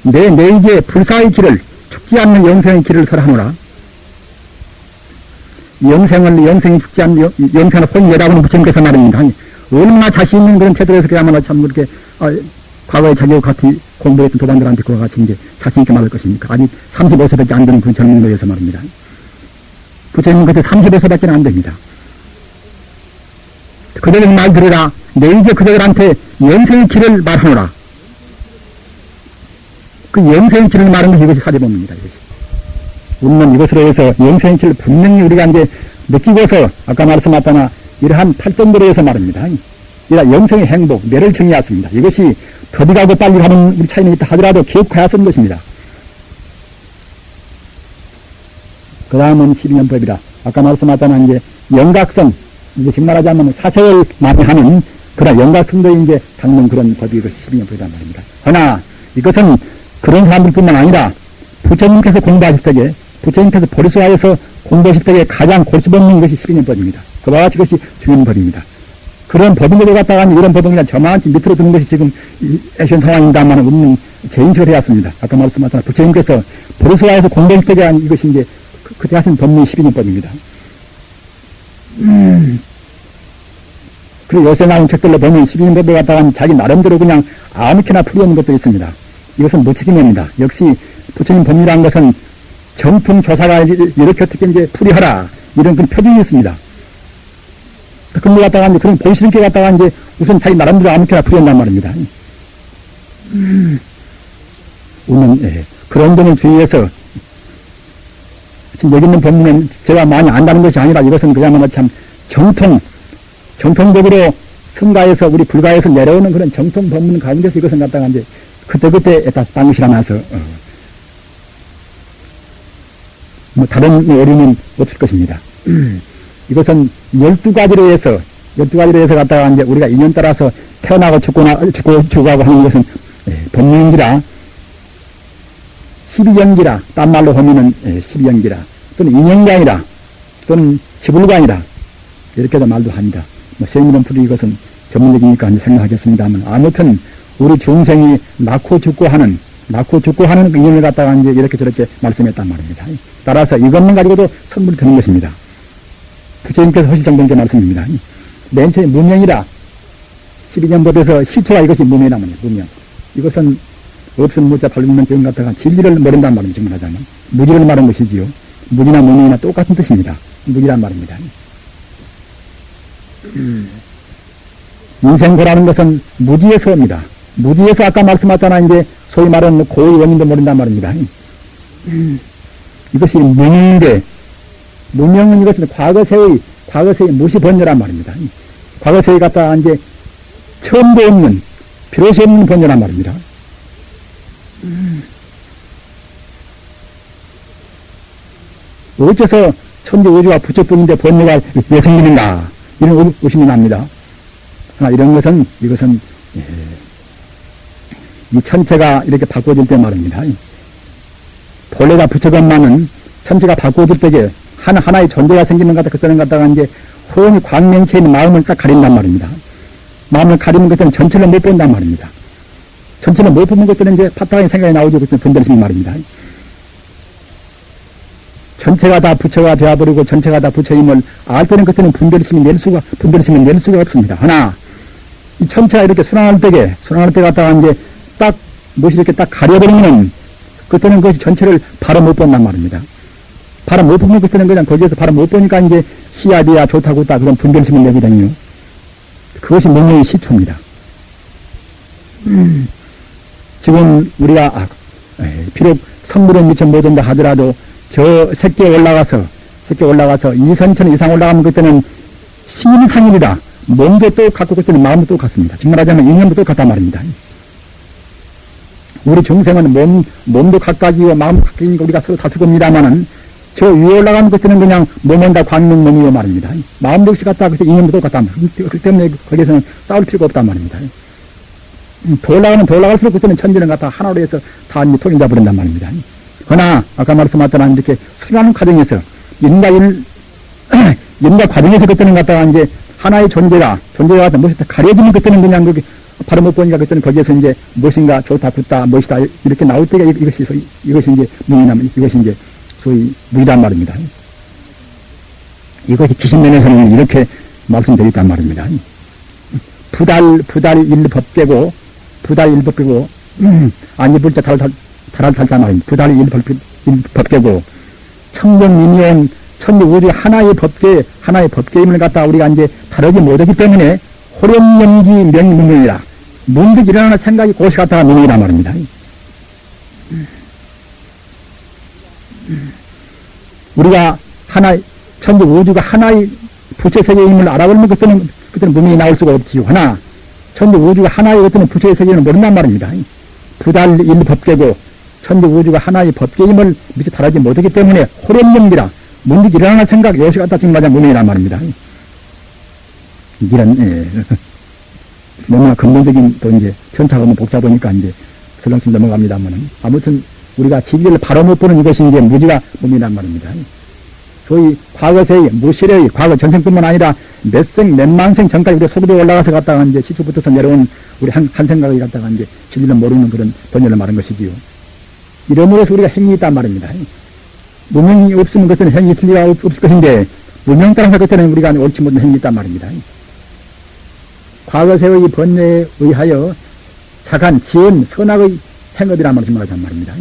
내 이제 불사의 길을, 죽지 않는 영생의 길을 설하노라. 영생이 죽지 않는, 영생을 혼이 내다보는 부처님께서 말입니다. 얼마나 자신 있는 그런 태도에서 그야말로 참 그렇게, 과거에 자기와 같이 공부했던 도반들한테 그와 같이 이제 자신있게 말할 것입니까? 아직 35세밖에 안 되는 그 젊은 노예에서 말입니다. 부처님 그때 35세밖에 안 됩니다. 그들의 말 들으라. 내 이제 그들한테 영생의 길을 말하노라. 그 영생의 길을 말하는 것이 이것이 사제법입니다. 이것이. 우리는 이것으로 해서 영생의 길을 분명히 우리가 이제 느끼고서 아까 말씀하셨다나 이러한 팔정도로 해서 말입니다. 이러한 영생의 행복, 매를 정의했습니다. 이것이 더디 가고 빨리 가는 우리 차이는 있다 하더라도 기억해야 쓰는 것입니다. 그 다음은 12년법이라. 아까 말씀하셨다나 이제 영각성, 이제 지금 말하자면 사색을 많이 하는 그런 영각성도 이제 잡는 그런 법이 이것이 12년법이란 말입니다. 그러나 이것은 그런 사람들뿐만 아니라 부처님께서 공부하실 때에 부처님께서 보리수화에서 공부하실 때에 가장 골수법문 이것이 12년법입니다. 그와 같이 그것이 중요한 법입니다. 그런 법인들을 갖다가 이런 법은 그냥 저만치 밑으로 두는 것이 지금 액션 상황입니다만 우리는 재인식을 해왔습니다. 아까 말씀하신 부처님께서 보리수화에서 공부하실 때에 이것이 이제 그때 하신 법문이 12년법입니다. 그리고 요새 나온 책들로 보면 12년법을 갖다가 자기 나름대로 그냥 아무렇게나 풀이하는 것도 있습니다. 이것은 무책임입니다. 역시 부처님 법문이라는 것은 정통조사가 이렇게 어떻게 이제 풀이하라 이런 그런 표준이 있습니다. 그런 거 갖다가 이제 그런 본실있게 갖다가 이제 우선 자기 나름대로 아무렇게나 풀이한단 말입니다. 우리는 그런 점을 주의해서 지금 여기 있는 법문은 제가 많이 안다는 것이 아니라 이것은 그야말로 참 정통적으로 성가에서 우리 불가에서 내려오는 그런 정통 법문 가운데서 이것은 갖다가 이제 그때그때 딱 방실하면서 뭐 다른 오류는 없을 것입니다. 이것은 12가지로 해서 갖다가 이제 우리가 인연 따라서 태어나고 죽어가고 하는 것은 법문인지라 12연기라 딴 말로 하면은 12연기라 또는 인연관이라 또는 지불관이라 이렇게도 말도 합니다. 뭐 세미론 풀이 이것은 전문적이니까 생각하겠습니다만 아무튼 우리 중생이 낳고 죽고 하는 그 인연을 갖다가 이제 이렇게 저렇게 말씀했단 말입니다. 따라서 이것만 가지고도 선물을 드는 것입니다. 부처님께서 하실 정도의 말씀입니다. 맨 처음에 무명이라 12년법에서 시초가 이것이 무명이란 말이에요. 무명. 이것은 없은 무자 달리는 병 갖다가 진리를 모른단 말입니다. 지금 하자면 무지를 말한 것이지요. 무지나 무명이나 똑같은 뜻입니다. 무지란 말입니다. 인생고라는 것은 무지에서 옵니다. 무지에서 아까 말씀하셨잖아 이제 소위 말하는 고의 원인도 모른단 말입니다. 이것이 무명인데 무명은 이것은 과거세의 무시번뇌란 말입니다. 과거세에 갖다가 이제 처음도 없는 비로소 없는 번뇌란 말입니다. 어째서 천지 우주와 부처뿐인데 번뇌가 왜 생기는가 이런 의심이 납니다. 그러나 이것은 이 천체가 이렇게 바꿔질 때 말입니다. 본래가 부처건만은 천체가 바꿔질 때에 하나의 존재가 생기는 것 같다. 그때는 갖다가 이제 훤히 광명체의 마음을 딱 가린단 말입니다. 마음을 가리는 것들은 전체를 못 본단 말입니다. 전체를 못 보는 것들은 이제 파타의 생각이 나오죠. 그것은 분별심 말입니다. 전체가 다 부처가 되어버리고 전체가 다 부처임을 알 때는 그때는 분별심을 낼 수가 없습니다. 하나, 이 천체가 이렇게 순환할 때 갖다가 이제 딱, 무엇이 이렇게 딱 가려버리면 그때는 그것이 전체를 바로 못 본단 말입니다. 바로 못 보면 그때는 그냥 거기에서 바로 못 보니까 이제 시야비야 좋다고 딱 그런 분별심을 내거든요. 그것이 명령의 시초입니다. 지금 우리가, 비록 선물은 미처 못 온다 하더라도 저 새끼에 올라가서 이선천 이상 올라가면 그때는 신상일이다. 몸도 똑같고 그때는 마음도 똑같습니다. 지금 말하자면 인연도 똑같단 말입니다. 우리 중생은 몸도 각각이고 마음도 각각이니까 우리가 서로 다투고 입니다만은 저 위에 올라가면 그때는 그냥 몸은 다 광명 몸이요 말입니다. 마음도 역시 같다. 그때 인연도 똑같단 말입니다. 그렇기 때문에 거기에서는 싸울 필요가 없단 말입니다. 더 올라갈수록 그때는 천지는 갖다 하나로 해서 다 통일돼 버린단 말입니다. 허나 아까 말씀하셨던 이렇게 수많은 과정에서 인가 과정에서 그때는 갖다가 이제 하나의 존재가 무엇이 가려지면 그때는 그냥 그게 바로 못 보니까 그때는 거기에서 이제 무엇인가 좋다, 좋다, 멋이다 이렇게 나올 때가 이것이 이제 무의남, 이것이 이제 소위 무의란 말입니다. 이것이 기신면에서는 이렇게 말씀드렸단 말입니다. 부달 일법계고, 아니, 불자 달알 살자 말입니다. 부달 일법계고, 청정민이온, 천지우주 하나의 법계임을 갖다가 우리가 이제 다르지 못하기 때문에, 호련연기 명문명이라, 문득 일어나는 생각이 그것이 갖다가 명이란 말입니다. 우리가 천지우주가 하나의 부처세계임을 알아보면 그때는 문명이 나올 수가 없지요. 하나, 천지우주가 하나의 그때는 부처의 세계임을 모른단 말입니다. 부달 일법계고, 천지우주가 하나의 법계임을 미처 다르지 못하기 때문에 호련연기라, 문득 일어나는 생각, 이것이 갖다 지금 맞아 문명이란 말입니다. 이런, 너무나 근본적인 또 이제 전차가 너무 복잡하니까 이제 설렁설 넘어갑니다만은 아무튼 우리가 진리를 바로 못 보는 이것이 이제 무지가 문명이란 말입니다. 소위 과거세의 무실의 과거 전생뿐만 아니라 몇 생, 몇만 생 전까지 우리 속으로 올라가서 갔다가 이제 시초부터서 내려온 우리 한 생각이 갔다가 이제 진리를 모르는 그런 번뇌를 말한 것이지요. 이러므로서 우리가 행위 있단 말입니다. 무명이 없으면 그때는 행위 있을 리가 없을 것인데, 무명 따라서 그때는 우리가 옳지 못한 행위 있단 말입니다. 과거세의 번뇌에 의하여 착한 지은 선악의 행업이란 말을 말하자는 말입니다.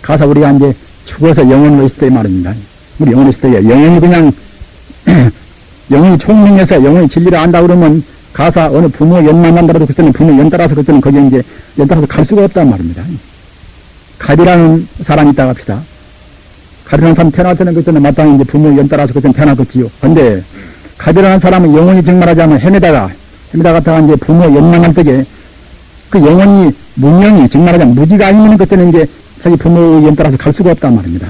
가서 우리가 이제 죽어서 영혼으로 있을 때 말입니다. 우리 영혼으로 있을 때 영혼이 그냥 영혼이 총명해서 영혼이 진리를 안다 그러면 가서 어느 부모 연 만난다라도 그때는 부모 연 따라서 그때는 거기에 이제 연 따라서 갈 수가 없단 말입니다. 갑이라는 사람이 있다 갑시다. 갑이라는 사람 태어날 때는 그때는 마땅히 이제 부모 연 따라서 그때는 태어났겠지요. 근데 갑이라는 사람은 영혼이 정말하자면 헤매다가 갔다가 이제 부모 연 만날 때에 그 영혼이 문명이 정말하자면 무지가 아니면 그때는 이제 자기 부모의 연 따라서 갈 수가 없단 말입니다.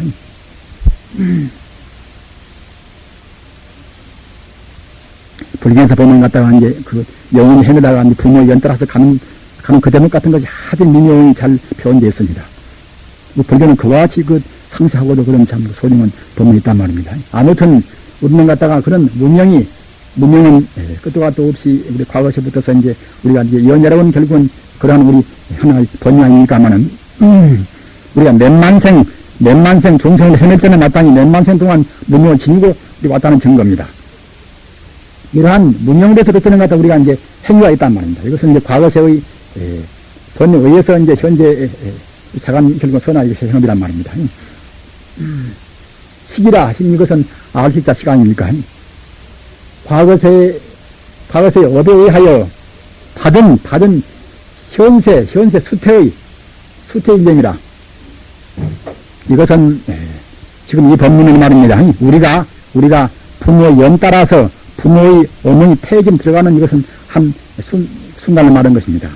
불교에서 보면 갖다가 이제 그 영혼이 헤매다가 이제 부모의 연 따라서 가는 그 대목 같은 것이 아주 미묘히 잘 표현되어 있습니다. 뭐 불교는 그와 같이 그 상세하고도 그런 참 소중한 법문이 있단 말입니다. 아무튼 우리는 갖다가 그런 문명은 끝도 갓도 없이 우리 과거서부터서 이제 우리가 이제 여러분 결국은 그러한 우리 하나의 번뇌 아닙니까만은 우리가 몇만 생 중생을 헤맬 때는 마땅히 몇만 생 동안 문명을 지니고 왔다는 증거입니다. 이러한 문명에서 그때는 갖다 우리가 이제 행위가 있단 말입니다. 이것은 이제 과거세의 번뇌에 의해서 이제 현재 자간 결국 선화 이것이 행업이란 말입니다. 시기라 하신 이것은 알식자 시간입니까? 과거세의 업에 의하여 받은 현세 수태의 인정이라. 이것은 지금 이 법문은 말입니다. 우리가 부모의 연 따라서 부모의 어머니 태에김 들어가는 이것은 한 순간을 말한 것입니다.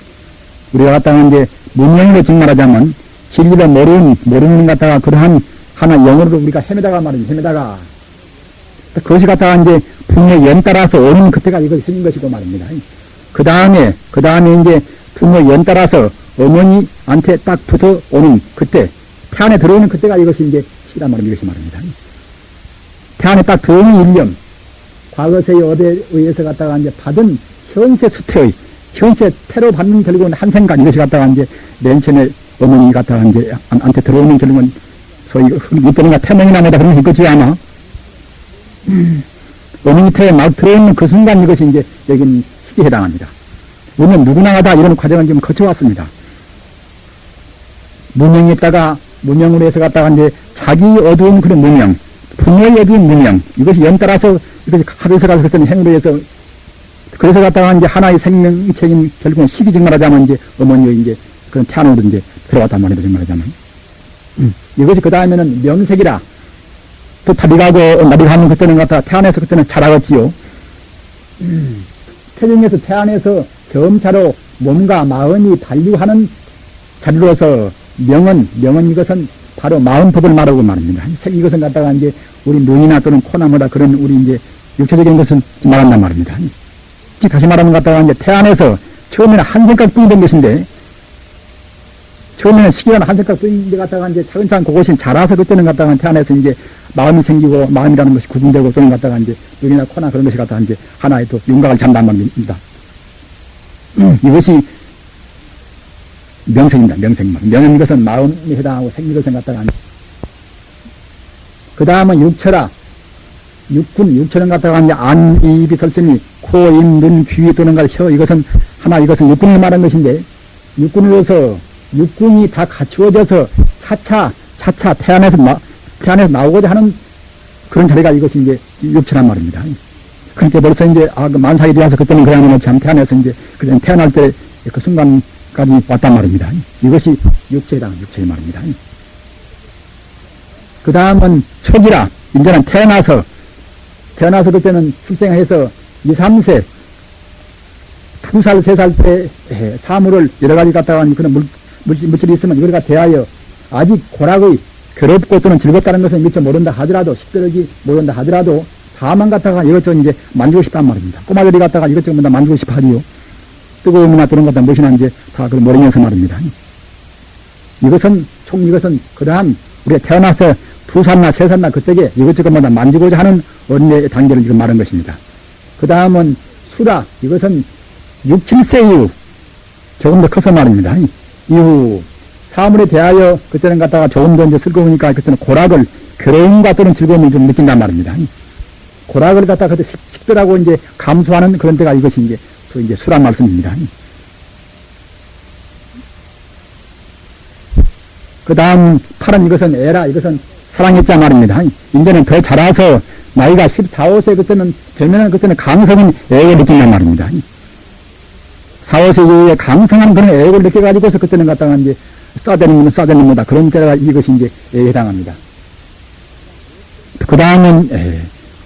우리가 갖다가 이제 문명으로 직말하자면 진리를 모르는 갖다가 그러한 하나 영어로 우리가 헤매다가 말입니다. 헤매다가 그것이 갖다가 이제 부모의 연 따라서 오는 그때가 이것이 생긴 것이고 말입니다. 그 다음에 이제 부모의 연 따라서 어머니한테 딱 붙어 오는 그때, 태 안에 들어오는 그때가 이것이 이제 시기란 말입니다. 이것이 말입니다. 태 안에 딱 들어오는 일념, 과거세의 업에 의해서 갖다가 이제 받은 현세 태로 받는 결국은 한 생각, 이것이 갖다가 이제 맨 처음에 어머니 갖다가 이제 한테 들어오는 결국은 소위 이때는가 태몽이나 뭐다 그런 게 있겠지 아마. 어머니 태에 막 들어오는 그 순간 이것이 이제 여기는 시기에 해당합니다. 우리는 누구나 다 이런 과정을 지금 거쳐왔습니다. 무명으로 해서 갖다가 이제 자기 어두운 그런 무명, 부모의 어두운 무명, 이것이 연따라서 이것이 하루에서 가서 그랬더니 행으로 해서 그래서 갖다가 이제 하나의 생명체인 결국은 시기 정말하자면 이제 어머니의 이제 그런 태안으로 이제 들어갔단 말이죠, 정말하자면. 이것이 그 다음에는 명색이라. 또 나비가면 그때는 갖다가 태안에서 그때는 자라겠지요. 태중에서 태안에서 점차로 몸과 마음이 반류하는 자리로서 명은 이것은 바로 마음법을 말하고 말합니다. 이것은 갖다가 이제 우리 눈이나 또는 코나 뭐다 그런 우리 이제 육체적인 것을 말한단 말입니다. 즉 다시 말하면 갖다가 이제 태안에서 처음에는 한 생각뿐이 된 것인데 처음에는 시기가 한 색깔 뿐인데 갖다가 이제 차근차근 그것이 자라서 그때는 갖다가 태어나서 이제 마음이 생기고 마음이라는 것이 구분되고 또는 갖다가 이제 눈이나 코나 그런 것이 갖다가 이제 하나의 또 윤곽을 잡는단 말입니다. 이것이 명색입니다. 명색만. 명은 이것은 마음이 해당하고 생기것은 갖다가 그 다음은 육처라. 육처럼 갖다가 이제 안, 입이 설성이 코, 입, 눈, 귀 또는 혀 이것은 하나 이것은 육군을 말한 것인데 육군으로서 육군이 다 갖추어져서 차차 태안에서 나오고자 하는 그런 자리가 이것이 이제 육처란 말입니다. 그러니까 벌써 이제 그 만삭이 되어서 그때는 그냥 참 태안에서 이제 그냥 태어날 때 그 순간까지 왔단 말입니다. 이것이 육체다 육체의 말입니다. 그 다음은 촉이라. 이제는 태어나서 그때는 출생해서 2, 3세 2살, 3살 때 사물을 여러 가지 갖다가 그런 물질이 있으면 이거가 대하여 아직 고락의 괴롭고 또는 즐겁다는 것을 미처 모른다 하더라도 식도록이 모른다 하더라도 다만 갖다가 이것저것 이제 만지고 싶단 말입니다. 꼬마들이 갖다가 이것저것 다 만지고 싶어 하지요. 뜨거움이나 또는 것다 무엇이나 이제 다 그걸 모르면서 말입니다. 이것은 그러한 우리가 태어나서 2살나 3살나 그때에 이것저것마다 만지고자 하는 어린의 단계를 지금 말한 것입니다. 그 다음은 수라. 이것은 6, 7세 이후 조금 더 커서 말입니다. 이후 사물에 대하여 그때는 갖다가 조금 더 이제 즐거우니까 그때는 고락을 괴로움과 또는 즐거움을 좀 느낀단 말입니다. 고락을 갖다가 그때 식더라고 이제 감수하는 그런 때가 이것이 이제 또 이제 수란 말씀입니다. 그 다음 8은 이것은 애라. 이것은 사랑했자 말입니다. 이제는 더 자라서 나이가 14, 5세 그때는 되면은 그때는 강성은 애를 느낀단 말입니다. 4, 5세 이후에 강성한 그런 애를 느껴가지고서 그때는 갖다가 이제 싸대는 거다. 그런 때가 이것이 이제 애에 해당합니다. 그 다음은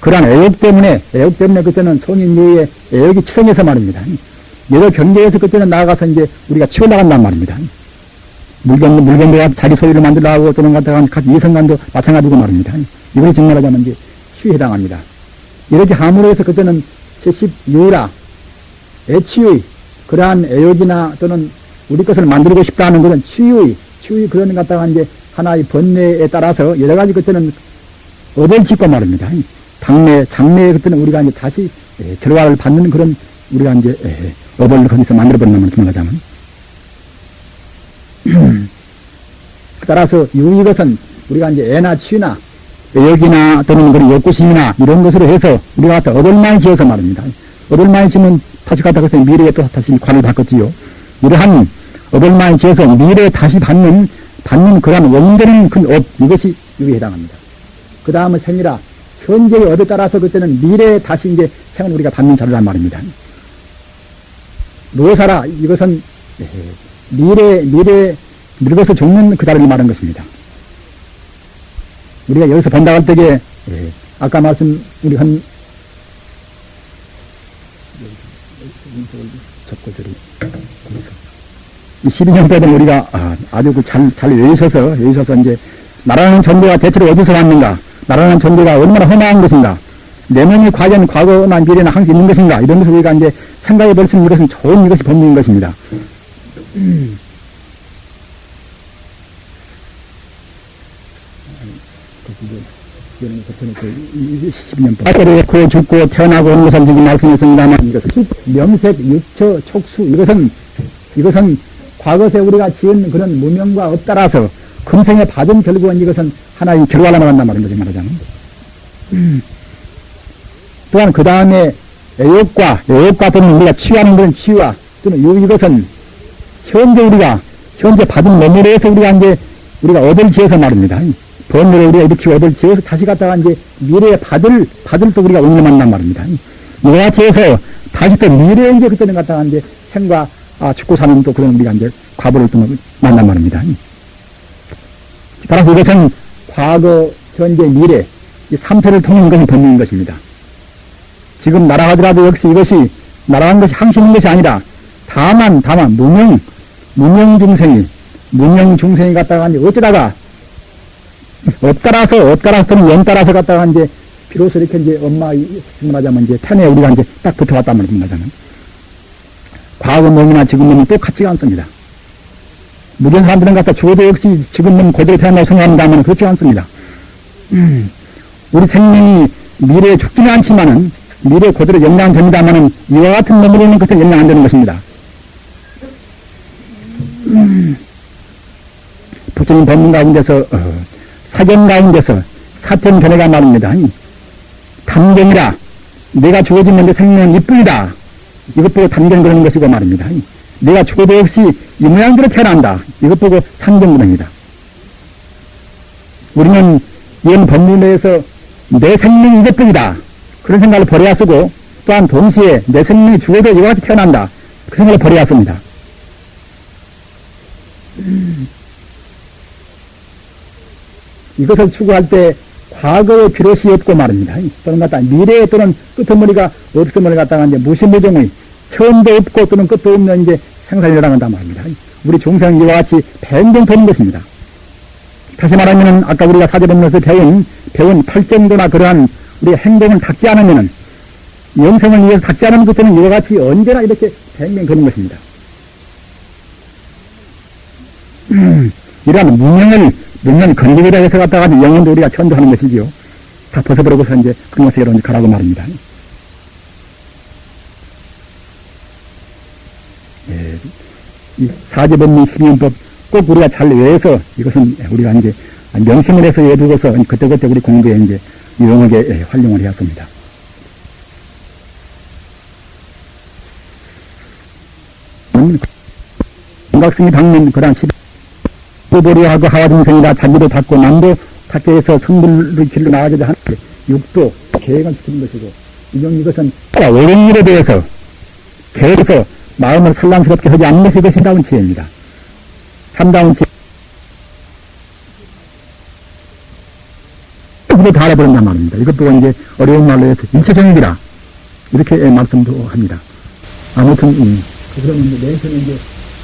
그러한 애욕 때문에 그때는 성인 이후에 애욕이 치성해서 말입니다. 여러 경계에서 그때는 나아가서 이제 우리가 치워나간단 말입니다. 물건도 자기 소유를 만들려고 또는 갖다가 이성간도 마찬가지고 말입니다. 이것이 정말하자면 이제 치유에 해당합니다. 이렇게 함으로 해서 그때는 70유라, 애치유의, 그러한 애욕이나 또는 우리 것을 만들고 싶다 하는 그런 치유의 그런 갖다가 이제 하나의 번뇌에 따라서 여러 가지 그때는 업을 짓고 말입니다. 장래에 그때는 우리가 이제 다시 결과를 받는 그런 우리가 이제 업을 거기서 만들어버린다면 정말하자면. 따라서 이것은 우리가 이제 애나 치유나 애욕이나 또는 그런 욕구심이나 이런 것으로 해서 우리가 갖다 얻을 많이 지어서 말입니다. 얻을 많이 지면 다시 갖다 그래서 미래에 또 다시 관을 바꿨지요. 이러한 얻을 많이 지어서 미래에 다시 받는 그러한 원되는 그 업, 이것이 여기에 해당합니다. 그 다음은 생이라. 현재의 업에 따라서 그때는 미래에 다시 이제 생을 우리가 받는 자료란 말입니다. 노사라. 이것은 미래 늙어서 죽는 그 자리를 말한 것입니다. 우리가 여기서 본다고 할 때에 아까 우리 한 이 12년 때는 우리가 아주 잘 외우셔서 이제 나라는 존재가 대체로 어디서 왔는가, 나라는 존재가 얼마나 험한 것인가, 내 몸이 과연 과거나 미래나 항상 있는 것인가, 이런 것을 우리가 이제 생각해 볼 수 있는 이것은 좋은 이것이 법문인 것입니다. 아까도 그 죽고 태어나고 온 것을 지금 말씀했습니다만 이것은 명색, 육처, 촉수 이것은 과거에 우리가 지은 그런 무명과 업 따라서 금생에 받은 결국은 이것은 하나의 결과로 나간단 말입니다. 말하자면. 또한 그 다음에 애욕과 또는 우리가 치유하는 그런 치유와 또는 이것은 현재 받은 몸으로 해서 우리가 업을 지어서 말입니다. 번뇌를 우리가 이렇게 업을 지어서 다시 갖다가 이제 미래에 받을 또 우리가 운을 만난 말입니다. 이와 같이 해서 다시 또 미래에 이제 그때는 갖다가 이제 생과 죽고 사는 또 그런 우리가 이제 과보를 또 만난 말입니다. 따라서 이것은 과거, 현재, 미래 이 3패를 통한 것이 번뇌인 것입니다. 지금 날아가더라도 역시 이것이 날아간 것이 항상 있는 것이 아니라 다만 무명 중생이 갖다가 이제 어쩌다가 업 따라서 또는 연 따라서 갖다가 이제 비로소 이렇게 이제 엄마 말하자면 이제 태내에 우리가 이제 딱 붙어왔단 말입니다. 과거 몸이나 지금 몸은 똑같지가 않습니다. 무전 사람들은 갖다 죽어도 역시 지금은 그대로 태어나고 생각합니다만 그렇지 않습니다. 우리 생명이 미래에 죽지는 않지만은 미래에 그대로 영향됩니다만은 이와 같은 놈으로는 그때 영향 안 되는 것입니다. 부처님 법문 가운데서 사견 가운데서 사견 견해가 말입니다. 담견이라 내가 죽어지면 내 생명은 이뿐이다. 이것 보고 담견 그러는 것이고 말입니다. 내가 죽어도 역시 이 모양대로 태어난다. 이것 보고 상견 그럽니다. 우리는 이런 법문에서 내 생명이 이것뿐이다. 그런 생각을 버려야 쓰고 또한 동시에 내 생명이 죽어도 이와 같이 태어난다. 그 생각을 버려야 씁니다. 이것을 추구할 때 과거의 비롯이 없고 말입니다. 또는 갖다 미래 또는 끄트머리가 없음을 갖다가 이제 무시무정의 처음도 없고 또는 끝도 없는 이제 생사를 일어난다 말입니다. 우리 종생은 이와 같이 뱅뱅 도는 것입니다. 다시 말하면은 아까 우리가 사제법문에서 배운 팔정도나 그러한 우리의 행동을 닦지 않으면은 영생을 위해서 닦지 않은 것들은 이와 같이 언제나 이렇게 뱅뱅 도는 것입니다. 이러한 문명 건드리라 해서 갖다가 영혼도 우리가 전도하는 것이지요. 다 벗어버리고서 이제 그것으로 이제 가라고 말입니다. 예, 이 사제법문 12인법 꼭 우리가 잘 외워서 이것은 우리가 이제 명심을 해서 외두고서 그때그때 우리 공부에 이제 유용하게 활용을 해왔습니다. 공각성이 닦는 그런 보리하고 하와중생이라 자기도 닦고 남도 닦게 해서 성불의 길로 나아가게 하는데 육도 계획을 시키는 것이고 이것은 옳은 일에 대해서 계획해서 마음을 산란스럽게 하지 않는 것이 참다운 지혜입니다. 참다운 지혜. 그걸 다 알아버린단 말입니다. 이것 보고 이제 어려운 말로 해서 일체정익이라 이렇게 말씀도 합니다. 아무튼 그러면 이제 내에서는 이제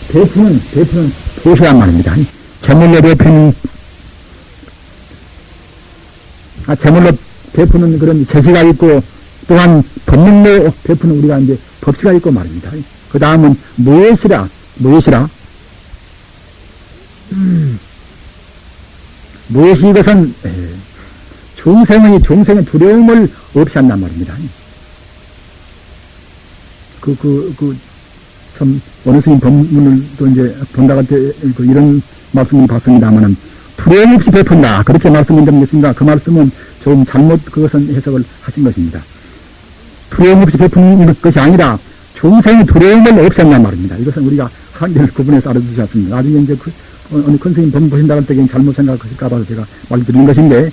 베푸는 도시란 말입니다. 제물로 베푸는 그런 제시가 있고 또한 법문로 베푸는 우리가 이제 법시가 있고 말입니다. 그 다음은 무엇이라 무엇이 이것은 종생의 두려움을 없이 한단 말입니다. 참, 어느 스님 법문을 또 이제 본다가 때 이런 말씀을 봤습니다만은 두려움 없이 베푼다. 그렇게 말씀을 드리겠습니다. 그 말씀은 좀 잘못 그것은 해석을 하신 것입니다. 두려움 없이 베푸는 것이 아니라 종생의 두려움을 없이 한단 말입니다. 이것은 우리가 한계를 구분해서 알아두셨습니다. 나중에 이제 어느 큰 스님 법문 보신다고 할 때 잘못 생각하실까봐 제가 말드리는 것인데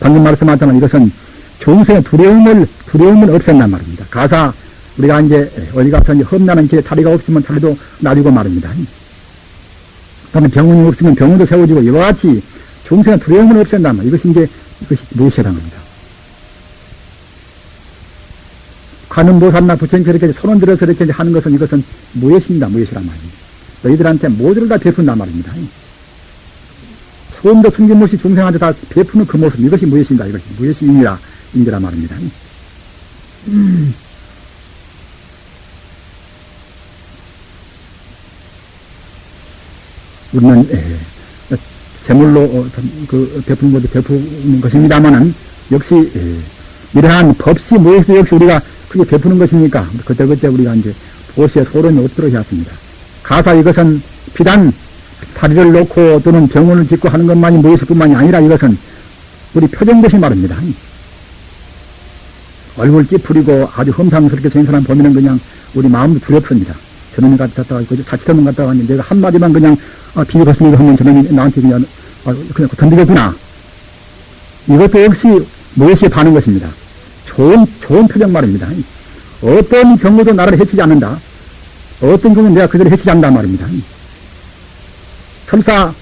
방금 말씀하셨지만 이것은 종생의 두려움을 없이 한단 말입니다. 가사 우리가 이제 어디 가서 이제 험난한 길에 다리가 없으면 다리도 놔주고 말입니다. 그다음에 병원이 없으면 병원도 세워주고 이와 같이 종생의 두려움을 없앤단 말이에요. 이것이 무엇이라는 겁니다. 관음보살나 부처님께 이렇게 손을 들어서 이렇게 하는 것은 이것은 무엇입니다. 무엇이란 말입니다. 너희들한테 모두를 다 베푼단 말입니다. 소음도 숨김없이 중생한테 다 베푸는 그 모습 이것이 무엇인가 이것이 무엇이 인지라 말입니다. 우리는 제물로 베푸는 것도 베푸는 것입니다만은 역시 이러한 법시 무엇도 역시 우리가 크게 베푸는 것이니까 그때 우리가 이제 도시의 소론이 없도록 해왔습니다. 가사 이것은 비단 다리를 놓고 또는 병원을 짓고 하는 것만이 무엇일 뿐만이 아니라 이것은 우리 표정것이 말입니다. 얼굴 찌푸리고 아주 험상스럽게 생긴 사람 보면은 그냥 우리 마음도 두렵습니다. 저놈이 갔다가 자칫하면 갔다가 내가 한마디만 그냥 비교했으니까 하면 저놈이 나한테 그냥 던지겠구나. 이것도 역시 무엇이 반은 것입니다. 좋은 표정 말입니다. 어떤 경우도 나를 해치지 않는다. 어떤 경우는 내가 그들을 해치지 않는다 말입니다. 설사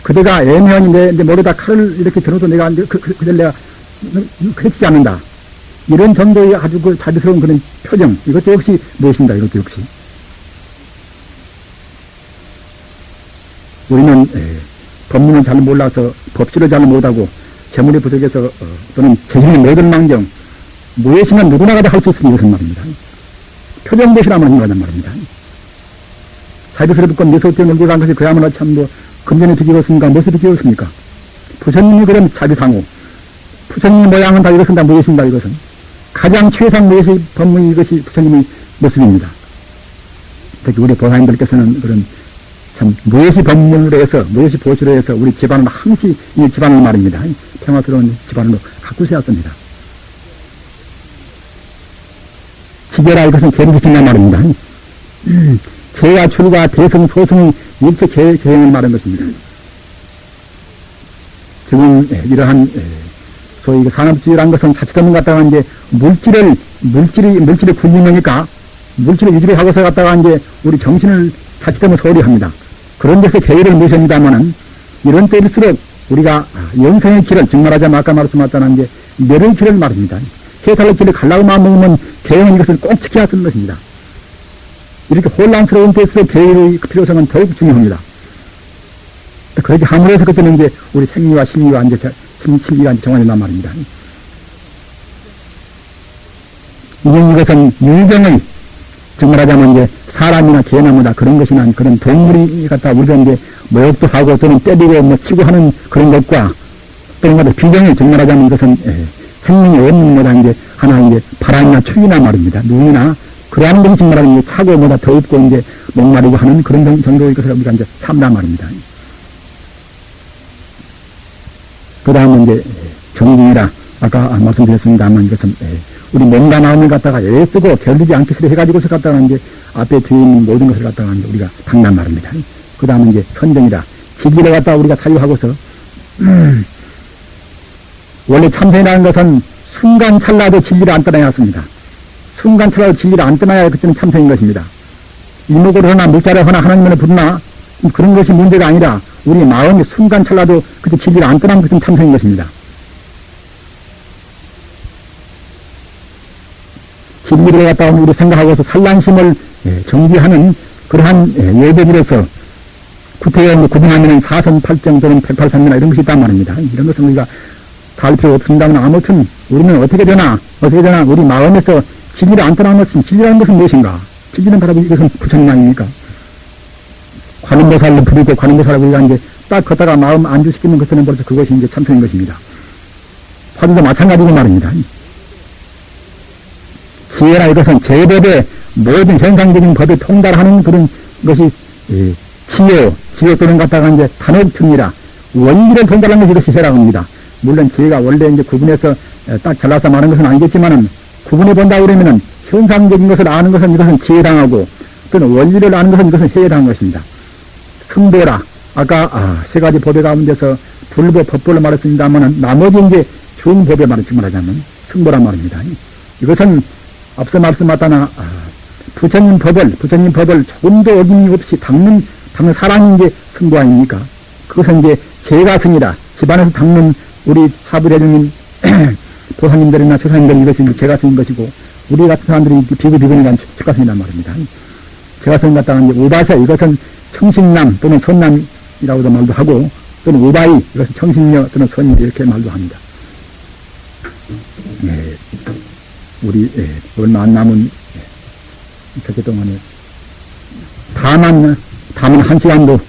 그대가 애매하니 내 머리에다 칼을 이렇게 들어도 내가 그들 내가 해치지 않는다. 이런 정도의 아주 자비스러운 그런 표정. 이것도 역시 무엇인가 이것도 역시. 우리는 법문을 잘 몰라서 법시를 잘 못하고 재물이 부족해서 또는 재심이 모든 망정 무엇이면 누구나 다 할 수 있으니 이것은 말입니다. 표정것이라면 거란 말입니다. 자비스럽고 미소띠 놀고 간 것이 그야말로 참 뭐, 금전에 비기었습니까? 무엇에 비기었습니까? 부처님이 그런 자비상호. 부처님의 모양은 다 이것은 다 무엇인가, 이것은. 가장 최상 무엇이 법문이 이것이 부처님의 모습입니다. 특히 우리 보살님들께서는 그런 참 무엇이 법문으로 해서, 무엇이 보시로 해서 우리 집안을 항시 이 집안을 말입니다. 평화스러운 집안으로 가꾸셔야 합니다. 지계라 이것은 계를 지킨단 말입니다. 제와 출과 대성 소승의 일체 계행을 말한 것입니다. 지금 이러한 소위 산업주의라는 것은 자칫하면 갖다가 이제 물질이 굴리니까 물질을 유지를 하고서 갖다가 이제 우리 정신을 자칫하면 소홀히 합니다. 그런 데서 계율을 모십니다만은 이런 때일수록 우리가 영생의 길을, 즉 말하자면 아까 말씀하셨다는 이제 멸의 길을 말입니다. 해탈의 길을 가려고 마음먹으면 계획은 이것을 꼭 지켜야 하는 것입니다. 이렇게 혼란스러운 때일수록 계획의 필요성은 더욱 중요합니다. 그렇게 함으로해서 그때는 이제 우리 생리와 심리와 이제 심리가 정화된단 말입니다. 이것은 유경의, 즉 말하자면 이제 사람이나 개나 뭐다 그런 것이나 그런 동물이 갖다 우리가 이제 모욕도 하고 또는 때리고 뭐 치고 하는 그런 것과 또는 뭐다 비경의, 즉 말하자면 이것은 생명이 없는 뭐다 이제 하나 이제 바람이나 추위나 말입니다. 눈이나 그러한 것이 말하는 이제 차고 뭐다 더웁고 이제 목마르고 하는 그런 정도의 것을 우리가 이제 참단 말입니다. 그 다음은 이제 정진이라 아까 말씀드렸습니다만 이것은 우리 몸과 마음을 갖다가 애쓰고 결리지 않기스레 해가지고서 갖다가 이제 앞에 뒤에 있는 모든 것을 갖다가 이제 우리가 닦는 말입니다. 그 다음은 이제 선정이라 지기를 갖다가 우리가 사유하고서 원래 참선이라는 것은 순간 찰나도 진리를 안 떠나야 했습니다. 순간 찰나도 진리를 안 떠나야 그때는 참선인 것입니다. 이목으로 하나 물자를 하나 하나님을 부르나 그런 것이 문제가 아니라 우리 마음이 순간 찰나도 그때 진리를 안 떠나면 그때는 참선인 것입니다. 진리를 갖다가 우리 생각하고서 산란심을 정지하는 그러한 예배비로서 구태여 구분하면 사선팔정 또는 183이나 이런 것이 있단 말입니다. 이런 것은 우리가 다 할 필요 없습니다만 아무튼 우리는 어떻게 되나 우리 마음에서 진리를 안 떠나는 것은 진리라는 것은 무엇인가? 진리는 바로 이것은 부처님 아닙니까? 관음보살을 부르고 관음보살을 우리가 이제 딱 걷다가 마음 안주시키는 것들은 벌써 그것이 이제 참선인 것입니다. 화두도 마찬가지고 말입니다. 지혜라 이것은 제법의 모든 현상적인 법에 통달하는 그런 것이 지혜 또는 갖다가 이제 단옥증이라 원리를 통달하는 것이 이것이 해라고 합니다. 물론 지혜가 원래 이제 구분해서 딱 잘라서 말하는 것은 아니겠지만은 구분해 본다 그러면은 현상적인 것을 아는 것은 이것은 지혜당하고 또는 원리를 아는 것은 이것은 해당한 것입니다. 승보라 아까 세 가지 법에 가운데서 불법, 법보를 말했습니다만은 나머지 이제 중법에 말하자면 승보란 말입니다. 이것은 앞서 말씀하다나 부처님 법을 조금도 어김이 없이 닦는 사람이 이제 승부 아닙니까? 그것은 이제 제가 승이라 집안에서 닦는 우리 사부대중인 보사님들이나 조사님들 이것이 제가 승인 것이고 우리 같은 사람들이 비구비근이란 축가 승이란 말입니다. 제가 승인 갖다가 이제 우바세 이것은 청신남 또는 선남이라고도 말도 하고 또는 우바이 이것은 청신녀 또는 선녀 이렇게 말도 합니다. 우리 얼마 안 남은 격회 동안에 다만 한 시간도